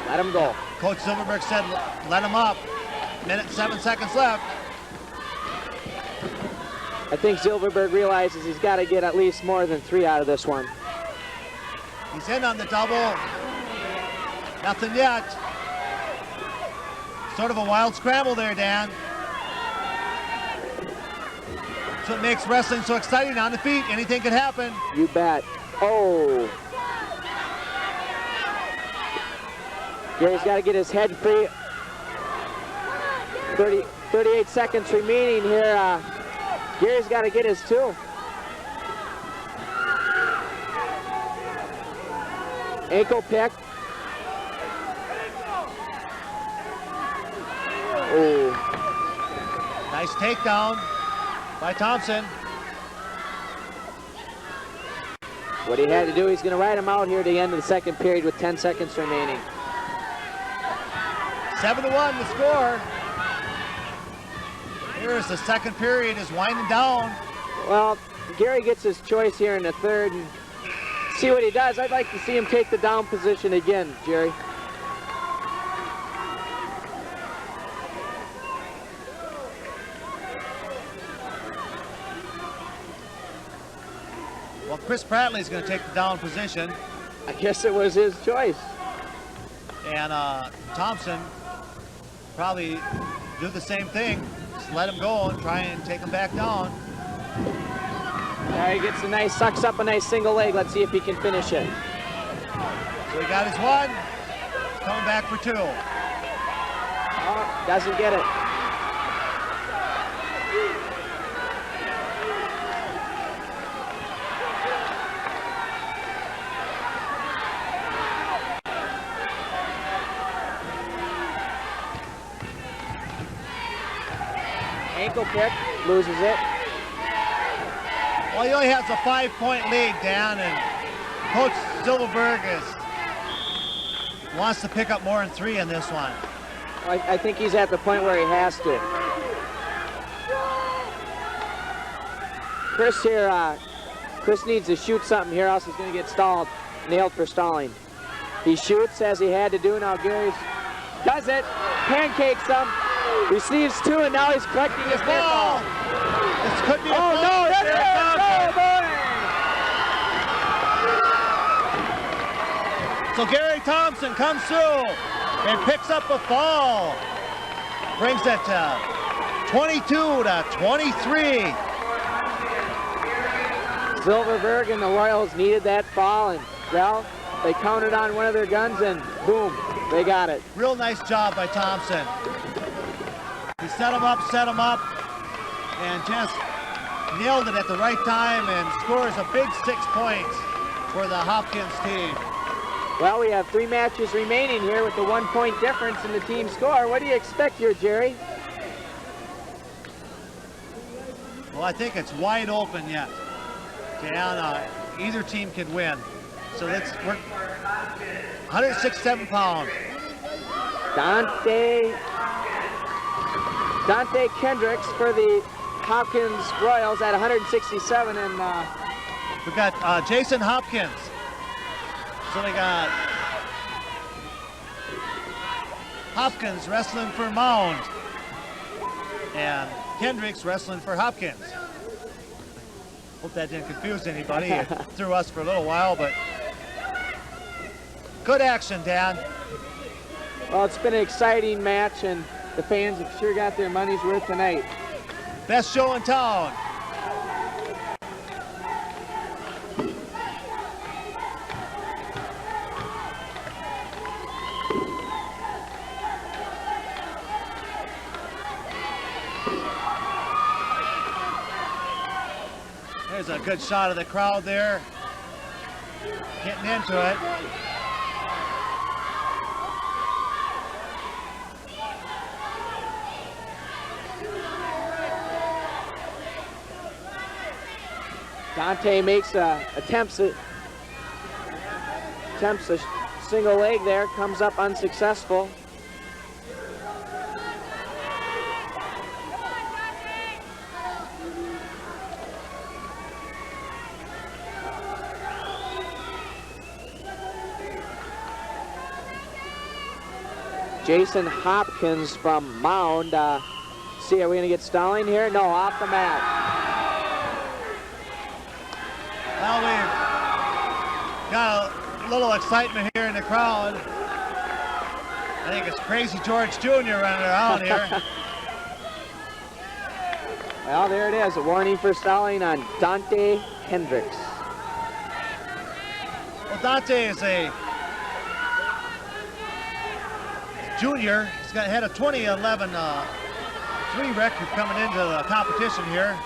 Let him go. Coach Silverberg said, let him up. 7 seconds left. I think Silverberg realizes he's got to get at least more than 3 out of this one. He's in on the double. Nothing yet. Sort of a wild scramble there, Dan. That's what makes wrestling so exciting on the feet. Anything can happen. You bet. Oh. Gary's got to get his head free. 38 seconds remaining here. Gary's got to get his 2. Ankle pick. Oh. Nice takedown by Thompson. What he had to do, he's going to ride him out here at the end of the 2nd period with 10 seconds remaining. 7-1 the score. Here's the 2nd period is winding down. Well, Gary gets his choice here in the 3rd. And see what he does. I'd like to see him take the down position again, Jerry. Well, Chris Pratley's going to take the down position. I guess it was his choice. And Thompson probably do the same thing. Just let him go and try and take him back down. There he gets a nice, sucks up a nice single leg. Let's see if he can finish it. So he got his one. He's coming back for two. Oh, doesn't get it. Ankle pick, loses it. Well, he only has a 5-point lead, Dan, and Coach Silverberg wants to pick up more than 3 in this one. I think he's at the point where he has to. Chris here, Chris needs to shoot something here, else he's going to get stalled, nailed for stalling. He shoots as he had to do. Now Gary's does it, pancakes him, receives 2, and now he's collecting his ball. This could be a oh no, that's it! So Gary Thompson comes through and picks up a fall. Brings it to 22-23. Silverberg and the Royals needed that fall, and well, they counted on one of their guns, and boom, they got it. Real nice job by Thompson. He set him up, and just nailed it at the right time and scores a big 6 points for the Hopkins team. Well, we have 3 matches remaining here with the 1-point difference in the team score. What do you expect here, Jerry? Well, I think it's wide open yet. Dan, either team can win. So let's work. 167 pound. Dante Kendricks for the Hopkins Royals at 167, and we've got Jason Hopkins. So we got Hopkins wrestling for Mound, and Kendricks wrestling for Hopkins. Hope that didn't confuse anybody. It threw us for a little while, but good action, Dan. Well, it's been an exciting match, and the fans have sure got their money's worth tonight. Best show in town. There's a good shot of the crowd there, getting into it. Dante makes attempts a single leg there, comes up unsuccessful. Jason Hopkins from Mound. See, are we going to get stalling here? No, off the mat. Well, we've got a little excitement here in the crowd. I think it's Crazy George Jr. running around here. Well, there it is, a warning for stalling on Dante Hendricks. Well, Dante is a junior. He's had a 2011 3 record coming into the competition here.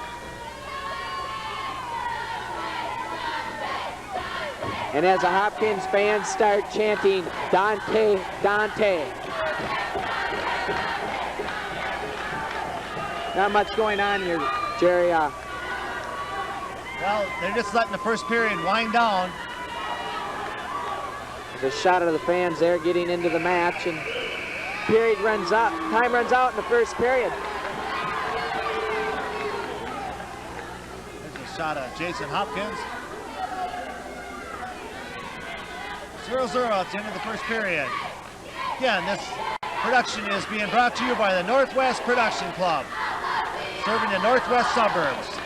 And as the Hopkins fans start chanting, Dante, Dante. Not much going on here, Jerry. Well, they're just letting the first period wind down. There's a shot of the fans there getting into the match, and period runs out. Time runs out in the first period. There's a shot of Jason Hopkins. 0-0 at the end of the first period. Again, this production is being brought to you by the Northwest Production Club, serving the Northwest suburbs.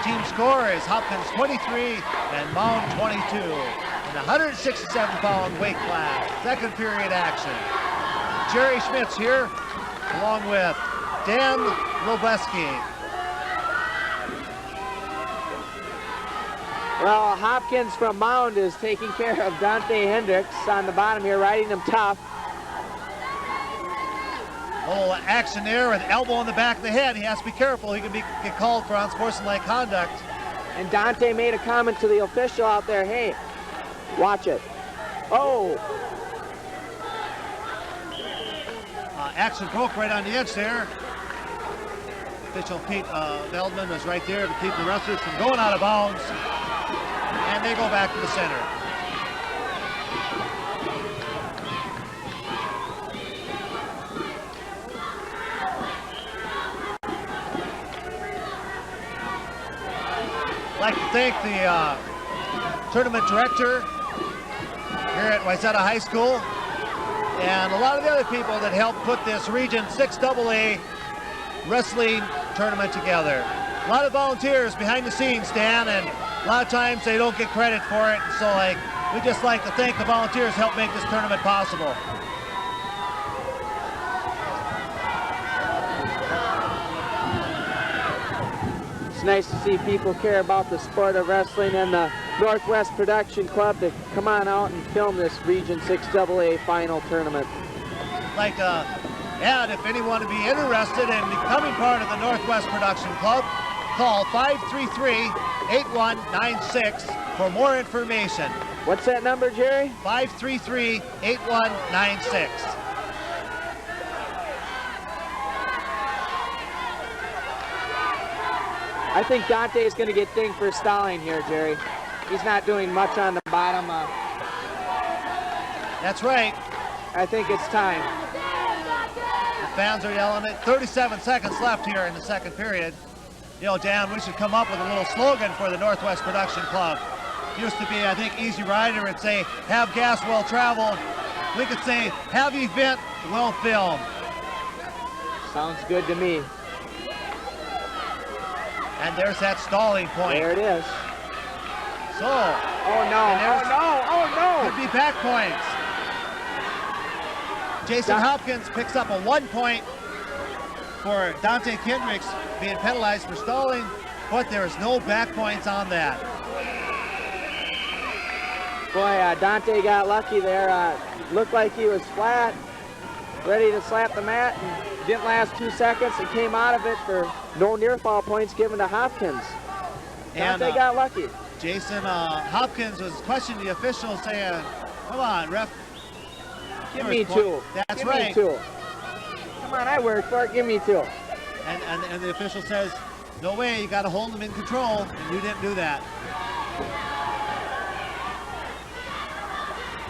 Team score is Hopkins 23 and Mound 22 in the 167-pound weight class. Second period action. Jerry Schmitz here, along with Dan Lobeski. Well, Hopkins from Mound is taking care of Dante Hendricks on the bottom here, riding him tough. A little action there with elbow in the back of the head. He has to be careful. He can get called for unsportsmanlike conduct. And Dante made a comment to the official out there, hey, watch it. Oh! Action broke right on the edge there. Official Pete Veldman was right there to keep the wrestlers from going out of bounds. And they go back to the center. I'd like to thank the tournament director here at Wayzata High School and a lot of the other people that helped put this Region 6 AA wrestling tournament together. A lot of volunteers behind the scenes, Dan, and a lot of times they don't get credit for it. So we just like to thank the volunteers who helped make this tournament possible. It's nice to see people care about the sport of wrestling, and the Northwest Production Club to come on out and film this Region 6 AA final tournament. Like to add, if anyone would be interested in becoming part of the Northwest Production Club, call 533-8196 for more information. What's that number, Jerry? 533-8196. I think Dante is going to get dinged for stalling here, Jerry. He's not doing much on the bottom. That's right. I think it's time. The fans are yelling it. 37 seconds left here in the second period. You know, Dan, we should come up with a little slogan for the Northwest Production Club. Used to be, I think, Easy Rider would say, have gas well traveled. We could say, have event well filmed. Sounds good to me. And there's that stalling point. There it is. So. Oh no, oh no, oh no. Could be back points. Jason Hopkins picks up a 1 point for Dante Kendricks being penalized for stalling, but there's no back points on that. Boy, Dante got lucky there. Looked like he was flat, ready to slap the mat, and didn't last 2 seconds and came out of it for no near fall points given to Hopkins. Dante got lucky. Jason Hopkins was questioning the official saying, come on, ref. Give me two. That's right. Give me two. Come on, I worked for it, give me two. And the official says, no way, you got to hold them in control, and you didn't do that.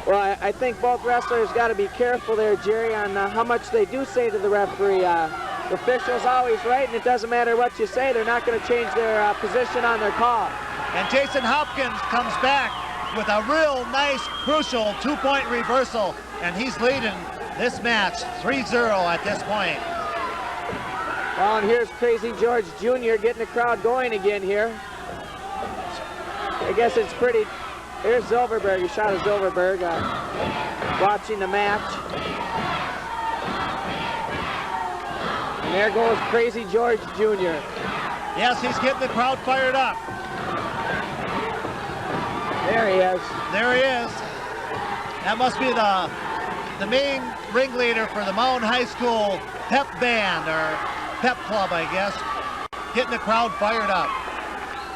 Well, I think both wrestlers got to be careful there, Jerry, on how much they do say to the referee. The official's always right, and it doesn't matter what you say. They're not going to change their position on their call. And Jason Hopkins comes back with a real nice, crucial 2-point reversal, and he's leading this match 3-0 at this point. Well, and here's Crazy George Jr. getting the crowd going again here. I guess it's pretty. Here's Zilverberg, a shot of Zilverberg watching the match. And there goes Crazy George Jr. Yes, he's getting the crowd fired up. There he is. There he is. That must be the main ringleader for the Mound High School pep band, or pep club, I guess. Getting the crowd fired up.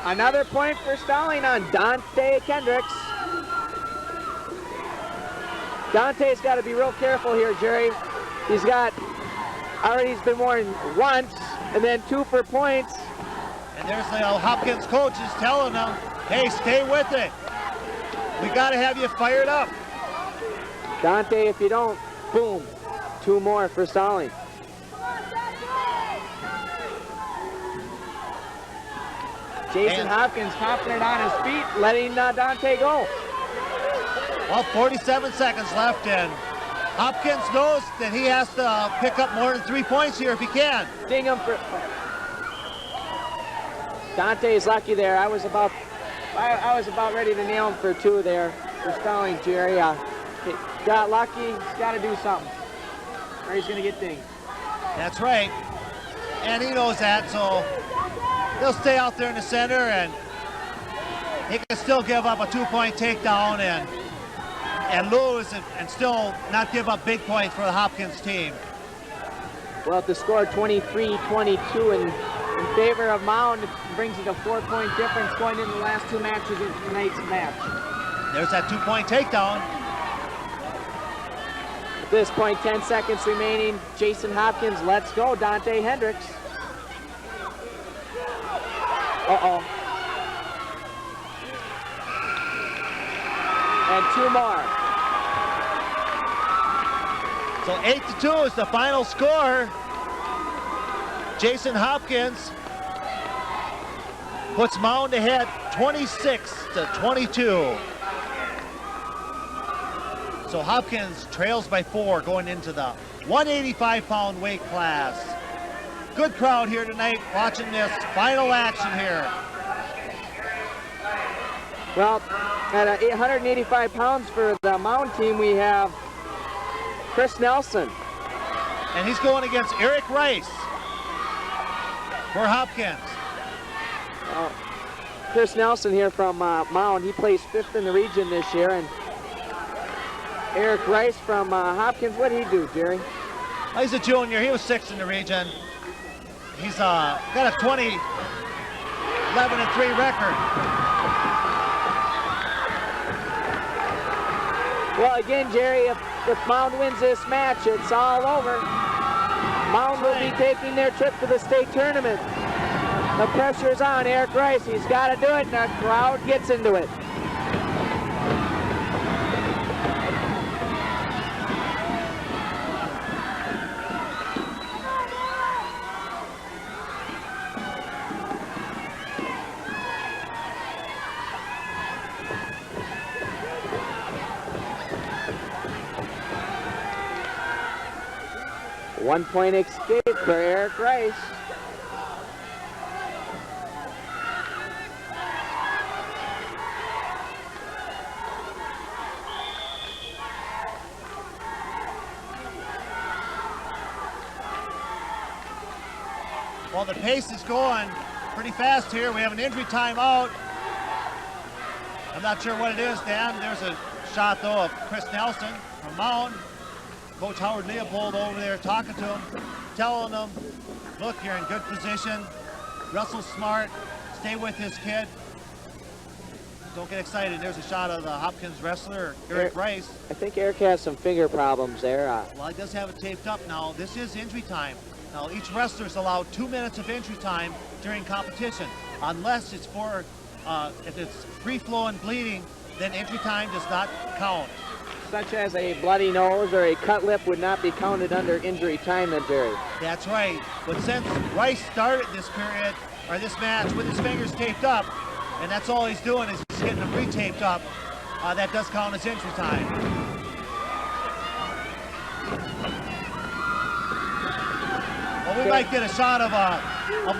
Another point for stalling on Dante Kendricks. Dante's got to be real careful here, Jerry. He's been warned once, and then 2 for points. And there's the Hopkins coach is telling him, hey, stay with it. We got to have you fired up. Dante, if you don't, boom, 2 more for stalling. Jason Hopkins confident on his feet, letting Dante go. Well, 47 seconds left, and Hopkins knows that he has to pick up more than 3 points here if he can. Ding him for. Dante's lucky there. I was about ready to nail him for 2 there for stalling, Jerry. He got lucky. He's got to do something. or he's going to get dinged. That's right. And he knows that, so he'll stay out there in the center, and he can still give up a 2-point takedown and lose and still not give up big points for the Hopkins team. Well, the score 23-22 in favor of Mound brings it a 4-point difference going into the last 2 matches of tonight's match. There's that 2-point takedown. At this point, 10 seconds remaining. Jason Hopkins lets go Dante Hendricks. Uh-oh. And 2 more. So 8-2 is the final score. Jason Hopkins puts Mound ahead 26-22. So Hopkins trails by 4 going into the 185-pound weight class. Good crowd here tonight watching this final action here. Well, at 185 pounds for the Mound team, we have Chris Nelson. And he's going against Eric Rice for Hopkins. Chris Nelson here from Mound. He plays 5th in the region this year. And Eric Rice from Hopkins, what did he do, Jerry? Oh, he's a junior. He was 6th in the region. He's got a 11-3 record. Well, again, Jerry, if Mound wins this match, it's all over. Mound will be taking their trip to the state tournament. The pressure's on Eric Rice. He's got to do it, and the crowd gets into it. One-point escape for Eric Rice. Well, the pace is going pretty fast here. We have an injury timeout. I'm not sure what it is, Dan. There's a shot, though, of Chris Nelson from Mound. Coach Howard Leopold over there talking to him, telling him, look, you're in good position, wrestle smart, stay with this kid. Don't get excited. There's a shot of the Hopkins wrestler, Eric Rice. I think Eric has some finger problems there. Well, he does have it taped up now. This is injury time. Now, each wrestler is allowed 2 minutes of injury time during competition, unless it's for, if it's free-flowing bleeding, then injury time does not count. Such as a bloody nose or a cut lip would not be counted under injury time, then, Jerry. That's right. But since Rice started this period, or this match, with his fingers taped up, and that's all he's doing is he's getting them re-taped up, that does count as injury time. Well, we might get a shot of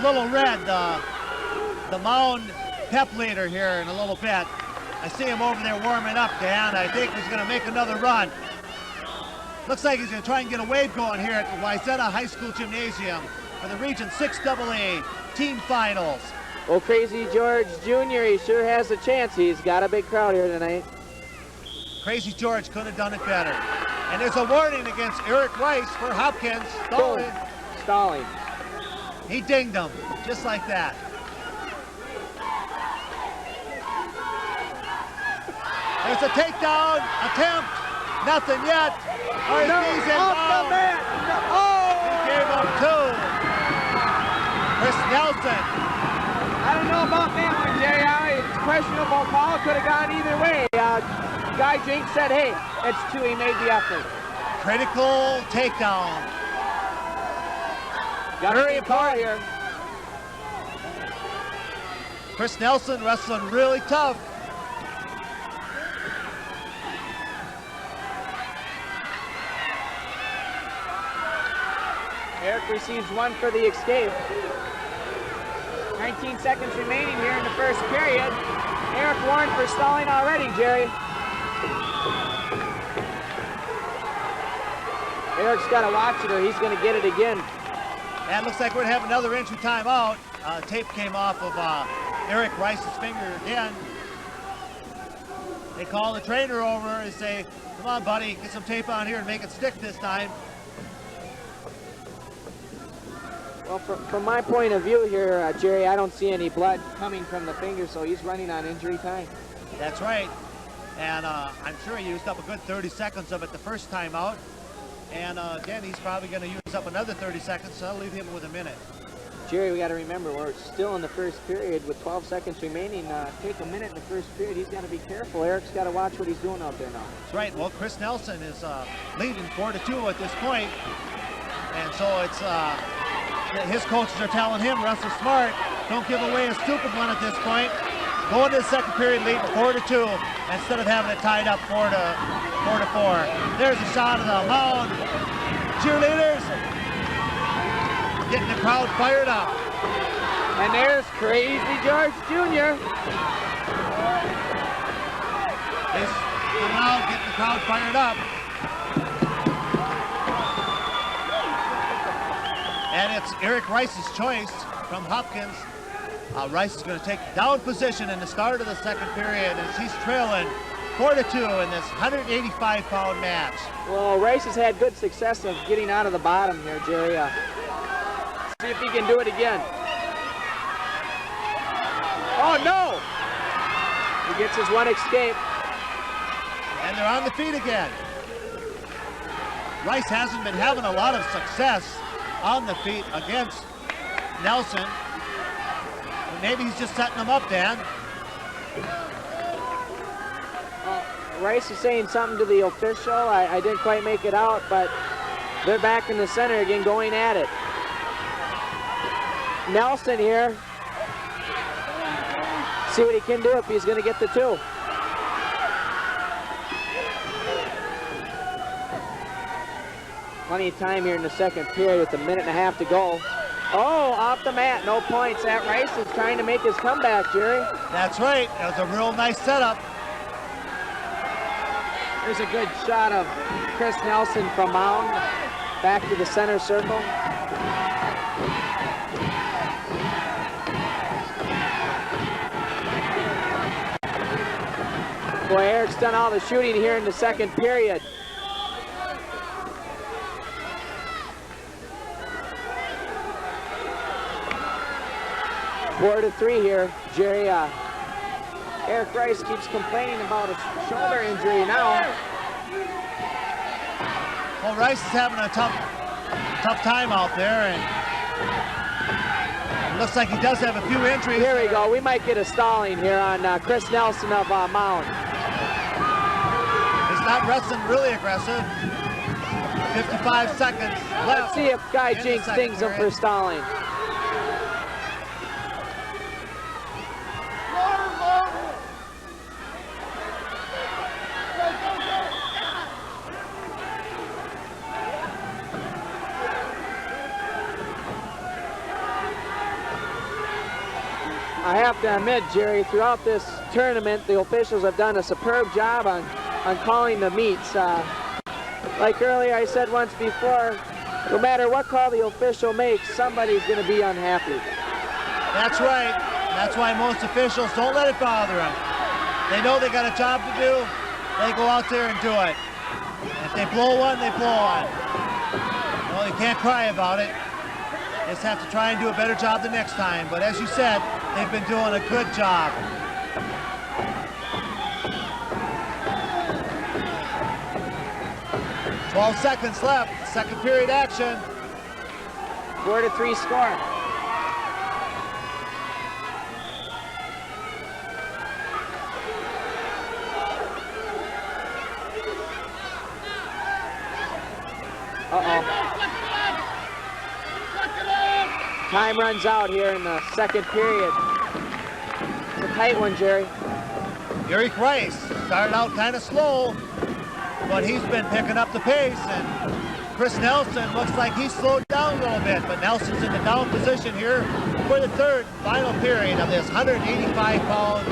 Little Red, the Mound pep leader here in a little bit. I see him over there warming up, Dan. I think he's going to make another run. Looks like he's going to try and get a wave going here at the Wayzata High School Gymnasium for the Region 6AA Team Finals. Well, Crazy George Jr., he sure has a chance. He's got a big crowd here tonight. Crazy George could have done it better. And there's a warning against Eric Rice for Hopkins. Stalling. Stalling. He dinged him, just like that. There's a takedown attempt. Nothing yet. He's involved. He gave up 2. Chris Nelson. I don't know about that one, Jerry. It's questionable. Call could have gone either way. Guy Jinks said, hey, it's 2. He made the effort. Critical takedown. Very important here. Chris Nelson wrestling really tough. Eric receives 1 for the escape. 19 seconds remaining here in the first period. Eric warned for stalling already, Jerry. Eric's got to watch it or he's going to get it again. And it looks like we're going to have another injury timeout. Tape came off of Eric Rice's finger again. They call the trainer over and say, come on, buddy, get some tape on here and make it stick this time. Well, from my point of view here, Jerry, I don't see any blood coming from the finger, so he's running on injury time. That's right. And I'm sure he used up a good 30 seconds of it the first time out. And again, he's probably going to use up another 30 seconds, so I'll leave him with a minute. Jerry, we got to remember, we're still in the first period with 12 seconds remaining. Take a minute in the first period. He's got to be careful. Eric's got to watch what he's doing out there now. That's right. Well, Chris Nelson is leading 4-2 at this point. And so it's his coaches are telling him, wrestle smart. Don't give away a stupid one at this point. Go into the second period leading 4-2 instead of having it tied up 4-4. There's a shot of the Mound cheerleaders. Getting the crowd fired up. And there's Crazy George Jr. He's coming out, getting the crowd fired up. And it's Eric Rice's choice from Hopkins. Rice is going to take down position in the start of the second period as he's trailing 4-2 in this 185-pound match. Well, Rice has had good success of getting out of the bottom here, Jerry. See if he can do it again. Oh, no! He gets his one escape. And they're on the feet again. Rice hasn't been having a lot of success on the feet against Nelson. But maybe he's just setting them up, Dan. Rice is saying something to the official. I didn't quite make it out, but they're back in the center again going at it. Nelson here. See what he can do if he's going to get the two. Plenty of time here in the second period with a minute and a half to go. Oh, off the mat, no points. That Rice is trying to make his comeback, Jerry. That's right. That was a real nice setup. There's a good shot of Chris Nelson from Mound. Back to the center circle. Boy, Eric's done all the shooting here in the second period. Four to three here, Jerry. Eric Rice keeps complaining about a shoulder injury now. Well, Rice is having a tough time out there, and it looks like he does have a few injuries. Here we go. We might get a stalling here on Chris Nelson of Mound. He's not wrestling really aggressive. 55 seconds left. Let's see if Guy Jinks stings him for stalling. I have to admit, Jerry, throughout this tournament, the officials have done a superb job on calling the meets. Like earlier I said once before, no matter what call the official makes, somebody's going to be unhappy. That's right. That's why most officials don't let it bother them. They know they got a job to do. They go out there and do it. If they blow one, they blow one. Well, you can't cry about it. Just have to try and do a better job the next time. But as you said, they've been doing a good job. "12 seconds left, second period action. 4-3 score. Uh-oh. Time runs out here in the second period. It's a tight one, Jerry. Eric Rice started out kind of slow, but he's been picking up the pace, and Chris Nelson looks like he's slowed down a little bit, but Nelson's in the down position here for the third final period of this 185-pound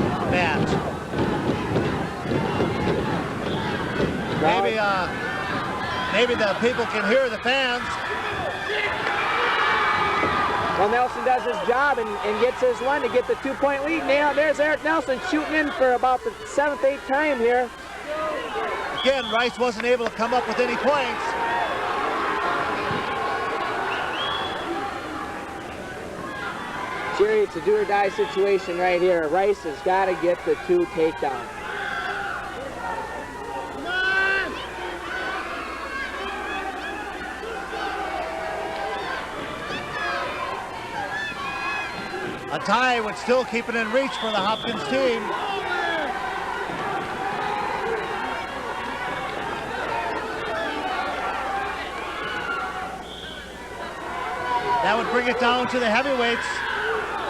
maybe the people can hear the fans. Well, Nelson does his job and gets his one to get the 2-point lead. Now there's Eric Nelson shooting in for about the 7th, 8th time here. Again, Rice wasn't able to come up with any points. Jerry, it's a do or die situation right here. Rice has got to get the 2 takedown. A tie would still keep it in reach for the Hopkins team. That would bring it down to the heavyweights.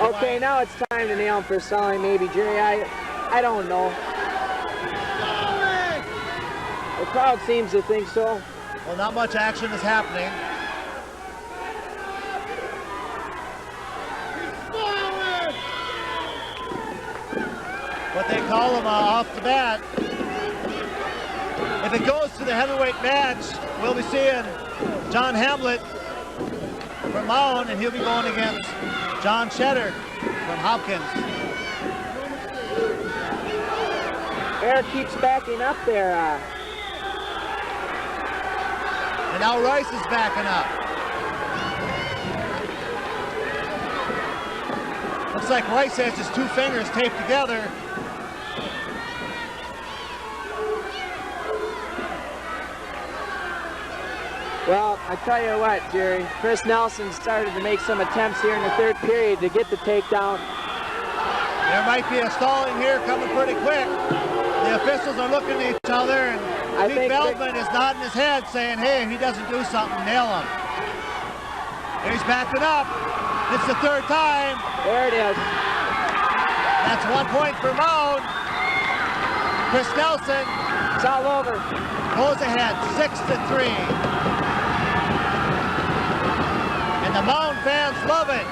Okay, now it's time to nail him for selling, maybe, Jerry. I don't know. The crowd seems to think so. Well, not much action is happening. What they call him off the bat. If it goes to the heavyweight match, we'll be seeing John Hamlet from Mound, and he'll be going against John Shetter from Hopkins. Eric keeps backing up there. And now Rice is backing up. Looks like Rice has his 2 fingers taped together. Well, I tell you what, Jerry, Chris Nelson started to make some attempts here in the 3rd period to get the takedown. There might be a stalling here coming pretty quick. The officials are looking at each other, and Pete Feldman is nodding his head saying, hey, if he doesn't do something, nail him. He's backing up. It's the 3rd time. There it is. That's 1 point for Mound. Chris Nelson. It's all over. Goes ahead, 6-3. The Mound fans love it.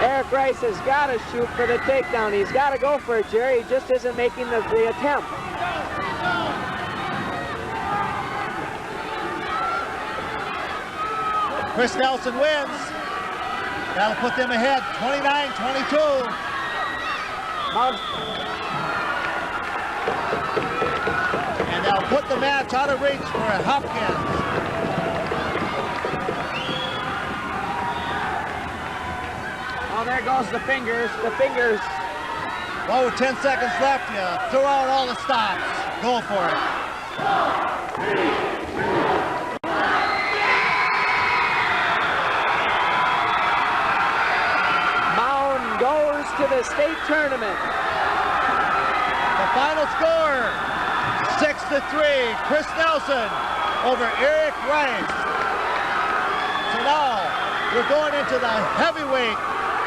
Eric Rice has got to shoot for the takedown. He's got to go for it, Jerry. He just isn't making the attempt. Chris Nelson wins. That'll put them ahead, 29-22. And they'll put the match out of reach for Hopkins. Oh, there goes the fingers. The fingers. Well, with 10 seconds left, you throw out all the stops. Go for it. Mound goes to the state tournament. The final score, 6-3. Chris Nelson over Eric Rice. So now we're going into the heavyweight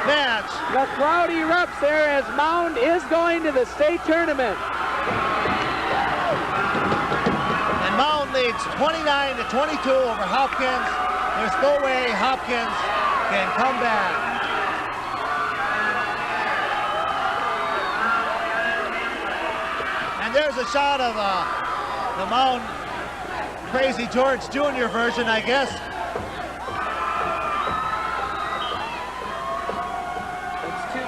match. The crowd erupts there as Mound is going to the state tournament. And Mound leads 29-22 over Hopkins. There's no way Hopkins can come back. And there's a shot of the Mound Crazy George Jr. version, I guess.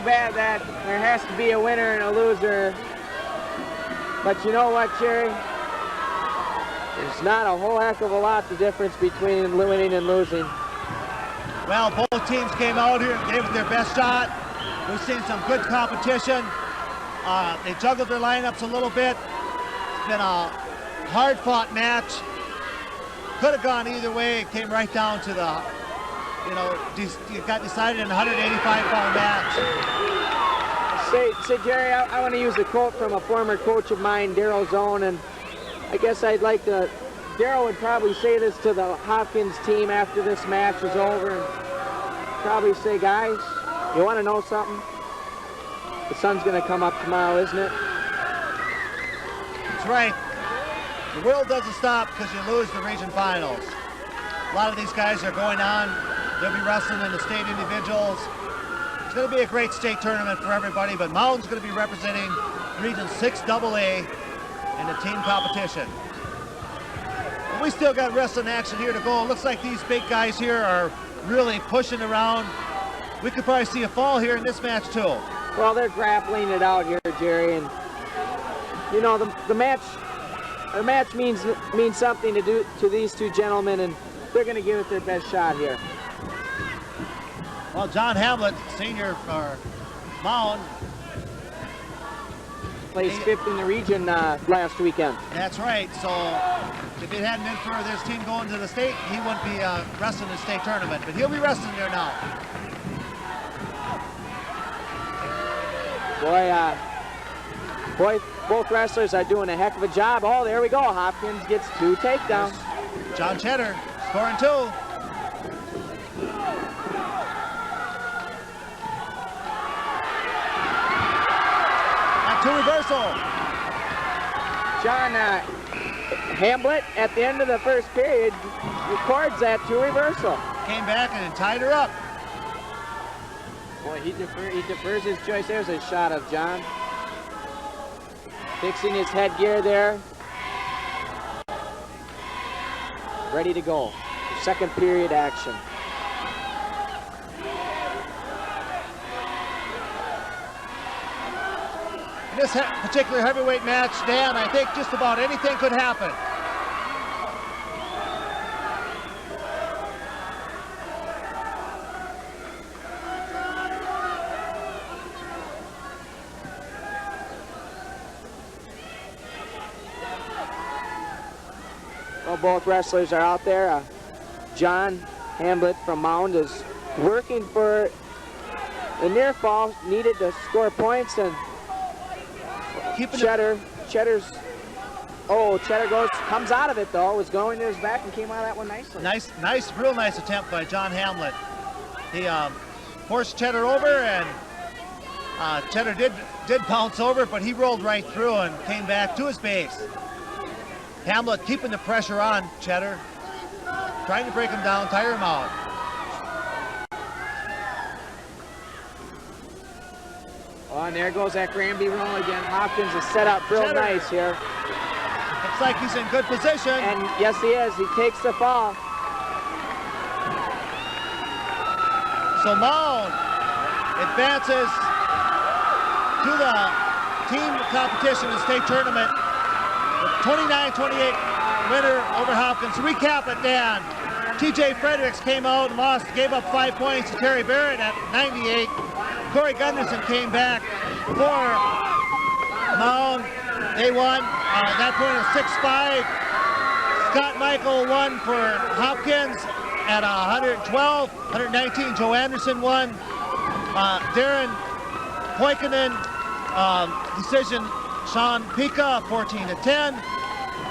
Bad that there has to be a winner and a loser, but you know what, Jerry? There's not a whole heck of a lot the difference between winning and losing. Well, both teams came out here and gave it their best shot. We've seen some good competition. They juggled their lineups a little bit. It's been a hard-fought match. Could have gone either way. It came right down to the, it got decided in a 185-pound match. Say, Jerry, I want to use a quote from a former coach of mine, Darryl Zone, and I guess I'd like to, Darryl would probably say this to the Hopkins team after this match is over, and probably say, guys, you want to know something? The sun's going to come up tomorrow, isn't it? That's right. The world doesn't stop because you lose the region finals. A lot of these guys are going on. They'll be wrestling in the state individuals. It's going to be a great state tournament for everybody, but Mound's going to be representing Region 6AA in the team competition. we still got wrestling action here to go. It looks like these big guys here are really pushing around. We could probably see a fall here in this match too. Well, they're grappling it out here, Jerry, and you know the match means something to these two gentlemen, and they're going to give it their best shot here. Well, John Hamlet, senior for Mound, placed 5th in the region last weekend. That's right. So if it hadn't been for this team going to the state, he wouldn't be wrestling the state tournament, but he'll be wrestling there now. Boy, both wrestlers are doing a heck of a job. Oh, there we go. Hopkins gets 2 takedowns. John Cheddar scoring 2. And 2 reversal. John Hamlet at the end of the first period records that 2 reversal. Came back and tied her up. Boy, he defers his choice. There's a shot of John. Fixing his headgear there. Ready to go. Second period action. In this particular heavyweight match, Dan, I think just about anything could happen. Well, both wrestlers are out there. John Hamlet from Mound is working for the near fall, needed to score points, and Cheddar comes out of it though, was going to his back and came out of that one nicely. Real nice attempt by John Hamlet. He forced Cheddar over, and Cheddar did bounce over, but he rolled right through and came back to his base. Hamlet keeping the pressure on Cheddar, trying to break him down, tire him out. Oh, and there goes that Granby roll again. Hopkins is set up real nice here. Looks like he's in good position. And yes, he is. He takes the fall. So Mound advances to the team competition in state tournament. 29-28 winner over Hopkins. To recap it, Dan. TJ Fredericks came out and gave up 5 points to Terry Barrett at 98. Corey Gunderson came back for Mound. They won. That point is 6-5. Scott Michael won for Hopkins at 112. 119. Joe Anderson won. Darren Poikinen, decision Sean Pika, 14-10.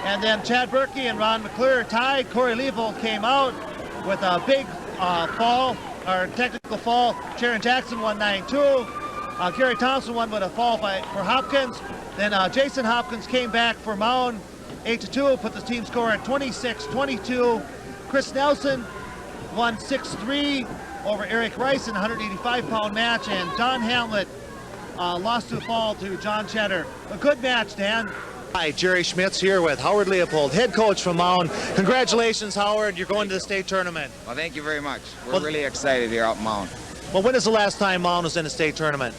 And then Chad Berkey and Ron McClure tied. Corey Leopold came out with a big fall, or technical fall. Sharon Jackson won 9-2. Gary Thompson won with a fall for Hopkins. Then Jason Hopkins came back for Mound, 8-2, put the team score at 26-22. Chris Nelson won 6-3 over Eric Rice in a 185-pound match, and John Hamlet lost to a fall to John Cheddar. A good match, Dan. Hi, Jerry Schmitz here with Howard Leopold, head coach from Mound. Congratulations, Howard. You're going to the state tournament. Well, thank you very much. We're really excited here out in Mound. Well, when is the last time Mound was in a state tournament?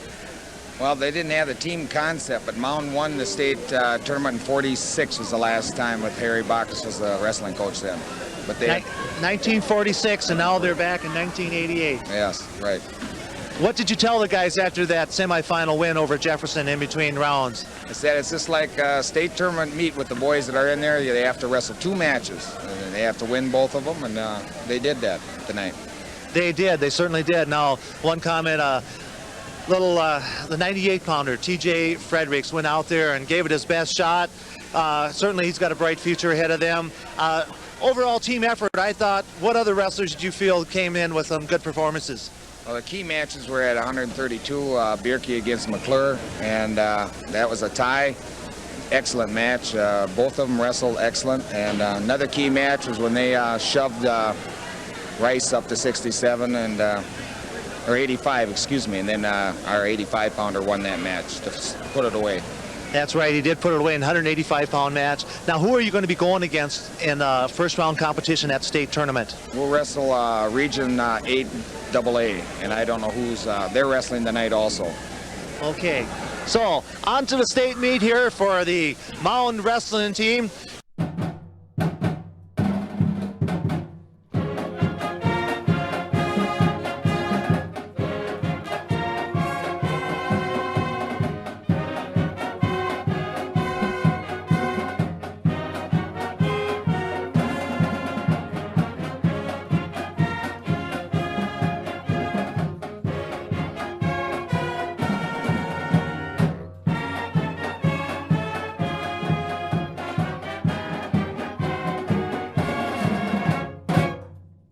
Well, they didn't have the team concept, but Mound won the state tournament in 46 was the last time with Harry Bacchus was the wrestling coach then. But they 1946, and now they're back in 1988. Yes, right. What did you tell the guys after that semifinal win over Jefferson in between rounds? I said it's just like a state tournament meet with the boys that are in there. They have to wrestle 2 matches, and they have to win both of them, and they did that tonight. They did. They certainly did. Now, one comment, the 98-pounder, TJ Fredericks, went out there and gave it his best shot. Certainly, he's got a bright future ahead of them. Overall team effort, I thought, what other wrestlers did you feel came in with some good performances? Well, the key matches were at 132, Bierke against McClure, and that was a tie. Excellent match. Both of them wrestled excellent. And another key match was when they shoved Rice up to 67 and or 85, excuse me, and then our 85-pounder won that match to put it away. That's right. He did put it away in a 185-pound match. Now, who are you going to be going against in first-round competition at state tournament? We'll wrestle Region 8 AA, and I don't know who's, they're wrestling tonight also. Okay, so on to the state meet here for the Mound Wrestling team.